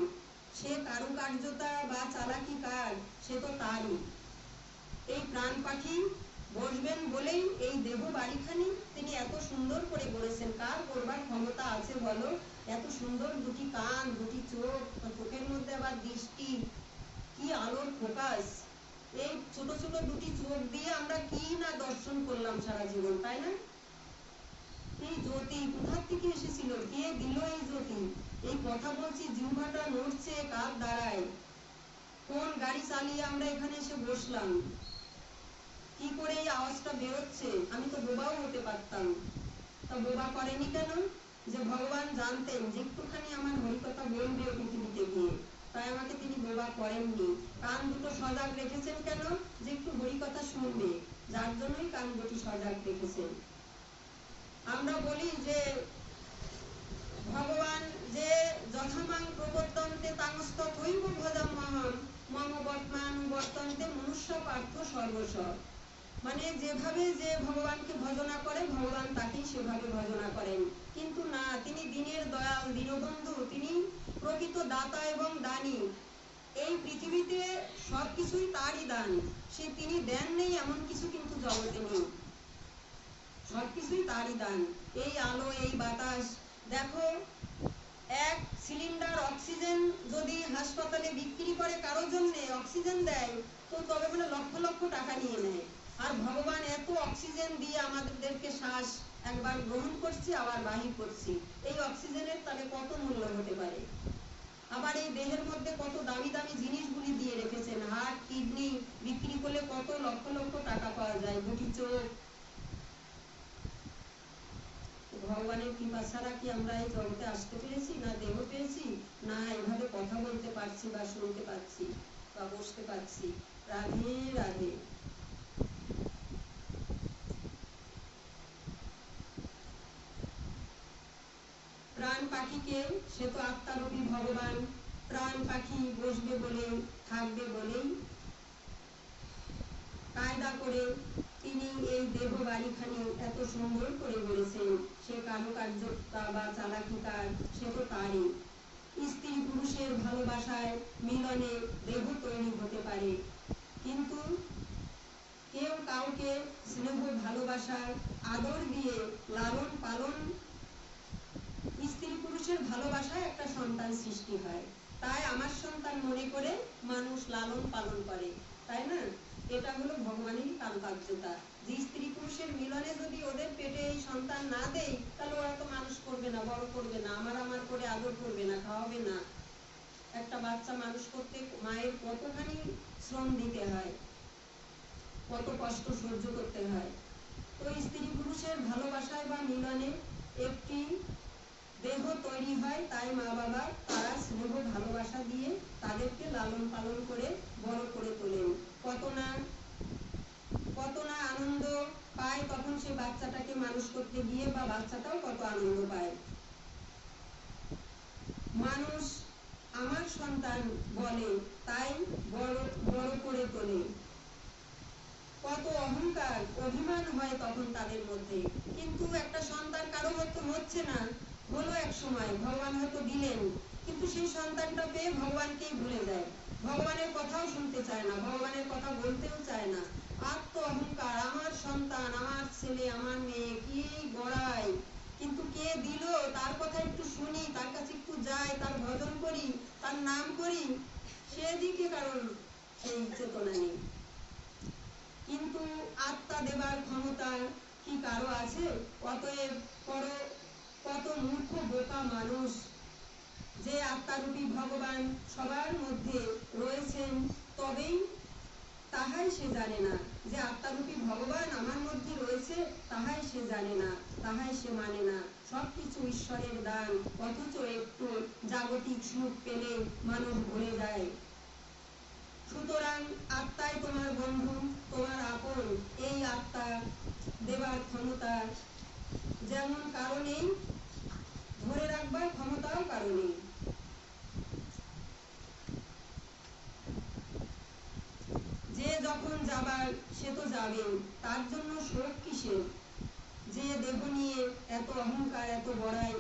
সে কারুকার্যতা বা চালাকি কার, সে তো তারই। এই প্রাণ পাখি বসবেন বলেই এই দেহ বাড়িখানি তিনি এত সুন্দর করে গড়েছেন। কার করবার ক্ষমতা আছে বলো? এত সুন্দর দুটি কান, দুটি চোখ, চোখের মধ্যে আবার দৃষ্টি, কি আলোর ফোকাস। এই ছোট ছোট দুটি চোখ দিয়ে আমরা কি না দর্শন করলাম সারা জীবন, তাই না? এই জ্যোতি কোথা থেকে এসেছিল? কে দিল এই জ্যোতি? এই কথা বলছি, জিহ্বাটা নড়ছে কার দ্বারায়? কোন গাড়ি চালিয়ে আমরা এখানে এসে বসলাম? কি করে এই আওয়াজটা বেরোচ্ছে? আমি তো বোবাও হতে পারতাম। তা বোবা করেনি কেন? যে ভগবান জানতেন যে একটুখানি আমার হরিকথা বলবে পৃথিবীতে গিয়ে, তাই আমাকে তিনি বোবা করেননি। কান দুটো সজাগ রেখেছেন কেন? যে একটু হরিকথা শুনবে, যার জন্যই কান দুটি সজাগ রেখেছেন। আমরা বলি যে ভগবান যে যথামাং প্রবর্তন্তে তাংস্তথৈব ভজাম্যহম মম বর্তমানুবর্তন্তে মনুষ্য পার্থ সর্বস্ব। মানে যেভাবে যে ভগবানকে ভজনা করে, ভগবান তাকেই সেভাবে ভজনা করেন। কিন্তু না, তিনি দিনের দয়াল, দীনবন্ধু, তিনি প্রকৃত দাতা এবং দানী। এই পৃথিবীতে সবকিছুই তারই দান। সে তিনি দেন নেই এমন কিছু কিন্তু জগতে নেই, সবকিছুই তারই দান। এই আলো, এই বাতাস, দেখো এক সিলিন্ডার অক্সিজেন যদি হাসপাতালে বিক্রি করে কারোর জন্য, অক্সিজেন দেয়, তো তবে মানে লক্ষ লক্ষ টাকা নিয়ে নেয়। আর ভগবান এত অক্সিজেন দিয়ে আমাদেরকে শ্বাস একবার গ্রহণ করছি আবার বাহির করছি, এই অক্সিজেনের তাহলে কত মূল্য হতে পারে? আবার এই দেহের মধ্যে কত দামি দামি জিনিসগুলি দিয়ে রেখেছেন। হার্ট, কিডনি বিক্রি করলে কত লক্ষ লক্ষ টাকা পাওয়া যায়, দুটি চোখ। ভগবানের কৃপা ছাড়া কি আমরা এই জগতে আসতে পেরেছি? না দেহ পেয়েছি, না এভাবে কথা বলতে পারছি বা শুনতে পাচ্ছি বা বসতে পারছি। রাধে রাধে। প্রাণ পাখিকে, সে তো আত্মারূপী ভগবান, প্রাণ পাখি বসবে বলেই, থাকবে বলেই কায়দা করে তিনি এই দেহ বাড়িখানি এত সুন্দর করে গড়েছেন। সে কারুকার্যতা বা চালাকিকার, সে তো তারই। স্ত্রী পুরুষের ভালোবাসায় মিলনে দেহ তৈরি হতে পারে, কিন্তু কেউ কাউকে স্নেহ ভালোবাসা আদর দিয়ে লালন পালন, স্ত্রী পুরুষের ভালোবাসায় একটা সন্তান সৃষ্টি হয়। তাই আমার সন্তান মনে করে মানুষ লালন পালন করে, তাই না? এটা হলো ভগবানেরই কারুকার্যতা। যে স্ত্রী পুরুষের মিলনে যদি ওদের পেটে এই সন্তান না দেয়, তাহলে ওরা তো মানুষ করবে না, বড় করবে না, আমার করে আদর করবে না, খাওয়াবে না। একটা বাচ্চা মানুষ করতে মায়ের কতখানি শ্রম দিতে হয়, কত কষ্ট সহ্য করতে হয়। তো স্ত্রী পুরুষের ভালোবাসায় বা মিলনে একটি দেহ তৈরি হয়। তাই মা বাবা তারা স্নেহ ভালোবাসা দিয়ে তাদেরকে লালন পালন করে বড় করে তোলেন। কত না আনন্দ পায় তখন সে বাচ্চাটাকে মানুষ করতে গিয়ে, বা বাচ্চাটাও কত আনন্দ পায়। মানুষ আমার সন্তান বলে, তাই বড় বড় করে তোলে। কত অহংকার, অভিমান হয় তখন তাদের মধ্যে। কিন্তু একটা সন্তান কারো হয়তো হচ্ছে না, হলো এক সময়, ভগবান হয়তো দিলেন, কিন্তু সেই সন্তানটা পেয়ে ভগবানকেই ভুলে যায়, ভগবানের কথাও শুনতে চায় না, ভগবানের কথা বলতেও চায় না। আত্ম অহংকার, আমার সন্তান, আমার ছেলে, আমার মেয়ে, কি গড়াই, কিন্তু কে দিল, তার কথা একটু শুনি, তার কাছে একটু যাই, তার ভজন করি, তার নাম করি, সেদিকে কারণ সেই চেতনা নেই। কিন্তু আত্মা দেবার ক্ষমতা কি কারো আছে? অতএব কত মূর্খ বোকা মানুষ, যে আত্মারূপী ভগবান সবার মধ্যে রয়েছেন, তবেই তাহাই সে জানে না যে আত্মারূপী ভগবান আমার মধ্যে রয়েছে, তাহাই সে জানে না, তাহাই সে মানে না। সবকিছু ঈশ্বরের দান, অথচ একটু জাগতিক সুখ পেলে মানুষ ভুলে যায়। সুতরাং আত্মাই তোমার বন্ধু, তোমার আপন। এই আত্মা দেবার ক্ষমতা যেমন কারণেই, ধরে রাখবার ক্ষমতাও কারণেই। যে যখন যাবার সে তো যাবেন, তার জন্য শোক কিসের? যে দেহ নিয়ে এত অহংকার, এত বড়াই,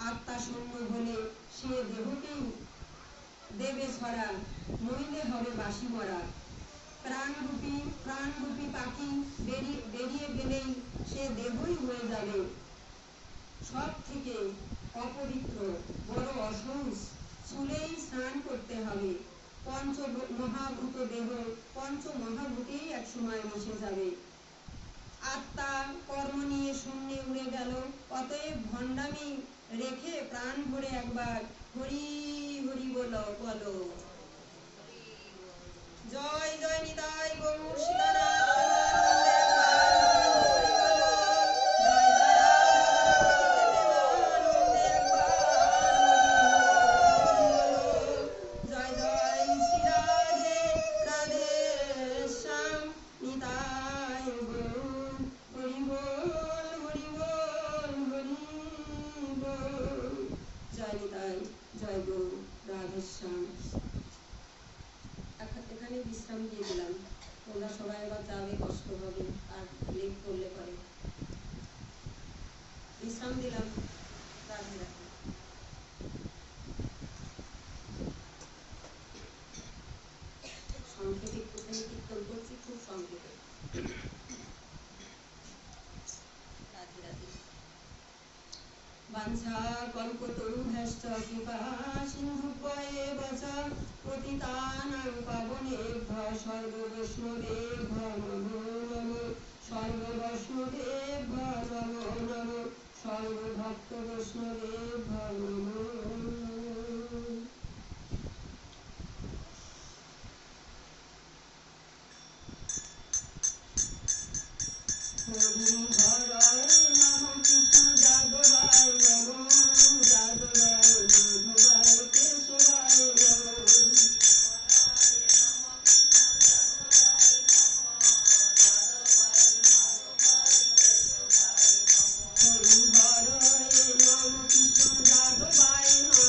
আত্মা শূন্য হলে সে দেহকেই দেবে ছড়া, নইলে হবে বাসি মরা। প্রাণরূপী পাখি বেরিয়ে গেলেই সে দেহই হয়ে যাবে সব থেকে অপবিত্র, বড় অসহস, চুলেই স্নান করতে হবে। পঞ্চ মহাভূতেই এক সময় মিশে যাবে। আত্মা কর্ম নিয়ে শূন্যে উড়ে গেল। অতএব ভণ্ডামি রেখে প্রাণ ভরে একবার হরি হরি বলো। জয় জয় নিতাই গৌর সীতানাথ এখানে বিশ্রাম দিয়ে দিলাম। তোমরা সবাই আবার যাবে, কষ্ট হবে আর লেট করলে পরে। বিশ্রাম দিলাম। রাধে রাধে। সংক্ষেপে একটুখানি কীর্তন করছি, খুব সংক্ষেপে। রাধে রাধে। বাঞ্ছা কল্পতরুভ্যশ্চ কৃপা সিন্ধুভ্যেব চ পতিতানাং পাবনেভ্যো সর্ববৈষ্ণবেভ্যো নমো নমো। সর্ববৈষ্ণবেভ্যো নমো নমো। সর্বভক্তবৈষ্ণবেভ্যো নমো নমো। হরি হরায় নমঃ কৃষ্ণ যাদবায় নমঃ। যাদবায় মাধবায় কেশবায় নমঃ। হরি হরায় নমঃ কৃষ্ণ যাদবায় নমঃ।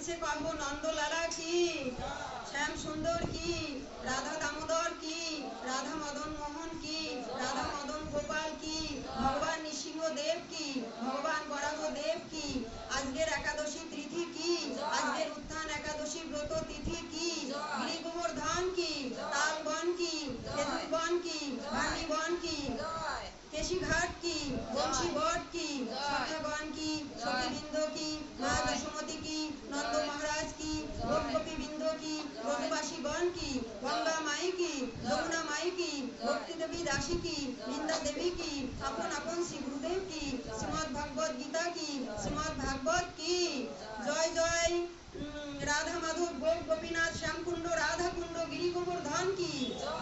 বলছে কব নন্দলালা কি, শ্যাম সুন্দর কি, রাধা দামোদর কি, রাধা মদন মোহন কি, রাধা মদন গোপাল কি, ভগবান নৃসিংহ দেব কি, ভগবান বরাহ দেব কি, আজকের একাদশী তিথি কি, আজকের উত্থান একাদশী ব্রত তিথি কি, গিরি গোবর্ধন কি, তালবন কি, খেজুর বন কি, ভান্ডি বন কি, কেশিঘাট কি, বংশী বট কি, সখাগণ কি, সখীবৃন্দ কি, মা যশোমতী কি, নন্দ মহারাজ কি, গোপগোপীবৃন্দ কি, ব্রজবাসীগণ কি, গঙ্গা মাই কি, যমুনা মাই কি, ভক্তি দেবী দাসী কি, বৃন্দা দেবী কি, আপন আপন শ্রী গুরুদেব কি, শ্রীমদ ভাগবত গীতা কি, শ্রীমদ ভাগবত কি। জয় জয় রাধা মাধব গোপ গোপীনাথ শ্যামকুণ্ড রাধা কুণ্ড গিরি গোবর্ধন কি,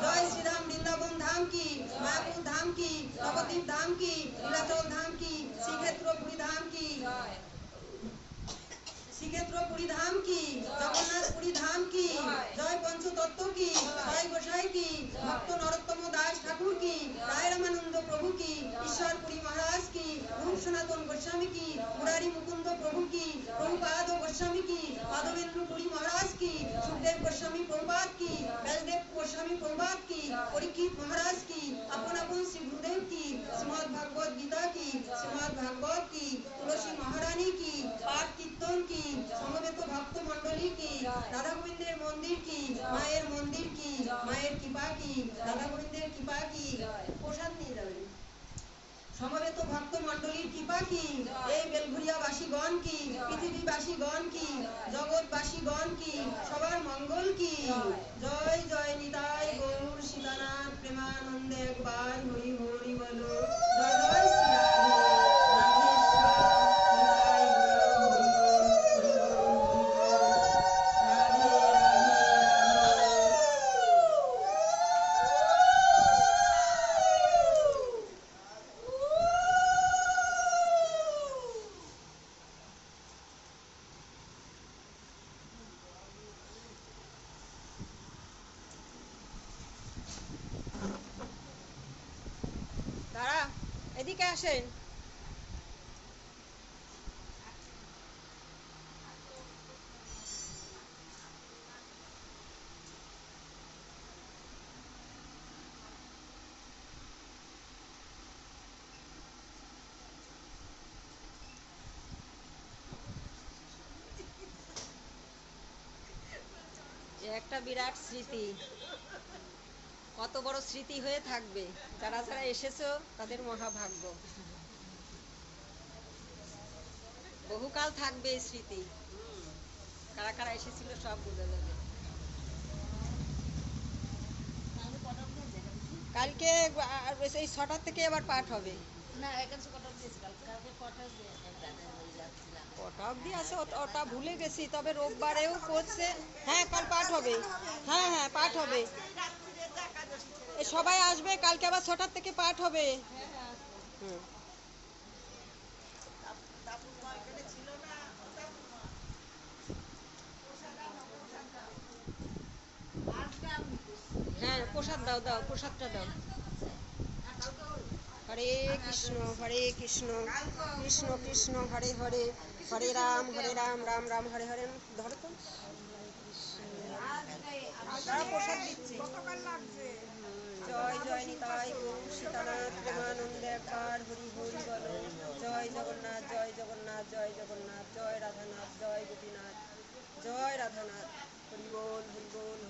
জয় শ্রীধাম বৃন্দাবন ধাম কি, মায়াপুর ধাম কি, নবদ্বীপ ধাম কি, নীলাচল ধাম কি, শ্রীক্ষেত্রপুরী ধাম কি, শ্রীক্ষেত্রপুরী ধাম কি, জগন্নাথপুরী ধাম কি, জয় পঞ্চতত্ত্ব কি, জয় গোসাই কি, ভক্ত নরোত্তম দাস ঠাকুর কি, রায় রামানন্দ প্রভু কি, ঈশ্বরপুরী মহারাজ কি, রূপ সনাতন গোস্বামী কি, মুরারি মুকুন্দ প্রভু কি, প্রভুপাদ গোস্বামী কি, মাধবেন্দ্র পুরী মহারাজ কি, সুখদেব গোস্বামী প্রভুপাদ কি, ব্যাসদেব গোস্বামী প্রভুপাদ কি, পরীক্ষিত মহারাজ কি, আপন আপন শ্রী গুরুদেব কি, শ্রীমদ ভাগবত গীতা কি, শ্রীমদ ভাগবত কি, তুলসী মহারানী কি, পাঠ কীর্তন কি, সমবেত ভক্ত মণ্ডলী কি, রাধা গোবিন্দের মন্দির কি, মায়ের মন্দির কি, মায়ের কৃপা কি, রাধা গোবিন্দের কৃপা কি, প্রসাদ নিয়ে যাবেন, সমবেত ভক্ত মণ্ডলীর কৃপা কি, এই বেলঘুরিয়াবাসীগণ কি, পৃথিবীবাসীগণ কি, জগৎবাসীগণ কি, সবার মঙ্গল কি। জয় জয় নিতাই গৌর সীতানাথ প্রেমানন্দে একবার হরি হরি বলো। জয় জয় শ্রী রাধে রাধেশ্যাম নিতাই গৌর হরি বল, হরি বল, হরি বল, রাধে রাধে দাঁড়া, এদিকে আসেন। একটা বিরাট স্মৃতি, কত বড় স্মৃতি হয়ে থাকবে, যারা যারা এসেছো তাদের মহাভাগ্য, বহুকাল থাকবে এই স্মৃতি। কারা কারা এসেছিল সব বুঝে যাবে। কালকে এই 6টার থেকে আবার পাঠ হবে। কটা অবধি আছে ওটা ভুলে গেছি, তবে রোববারেও করছে। হ্যাঁ কাল পাঠ হবে, হ্যাঁ হ্যাঁ পাঠ হবে, সবাই আসবে কালকে আবার 6টার থেকে পাঠ হবে। হুম, হ্যাঁ প্রসাদ দাও, দাও প্রসাদটা দাও। হরে কৃষ্ণ কৃষ্ণ কৃষ্ণ হরে হরে, হরে রাম রাম রাম হরে হরে। ধরো তো, প্রসাদ দিচ্ছি। জয় জয় নিতাই গৌর সীতানাথ প্রেমানন্দে একবার হরি হরি বলো। জয় জগন্নাথ জয় জগন্নাথ জয় জগন্নাথ, জয় রাধানাথ জয় গোপীনাথ, জয় রাধানাথ, হরি বল হরি বল।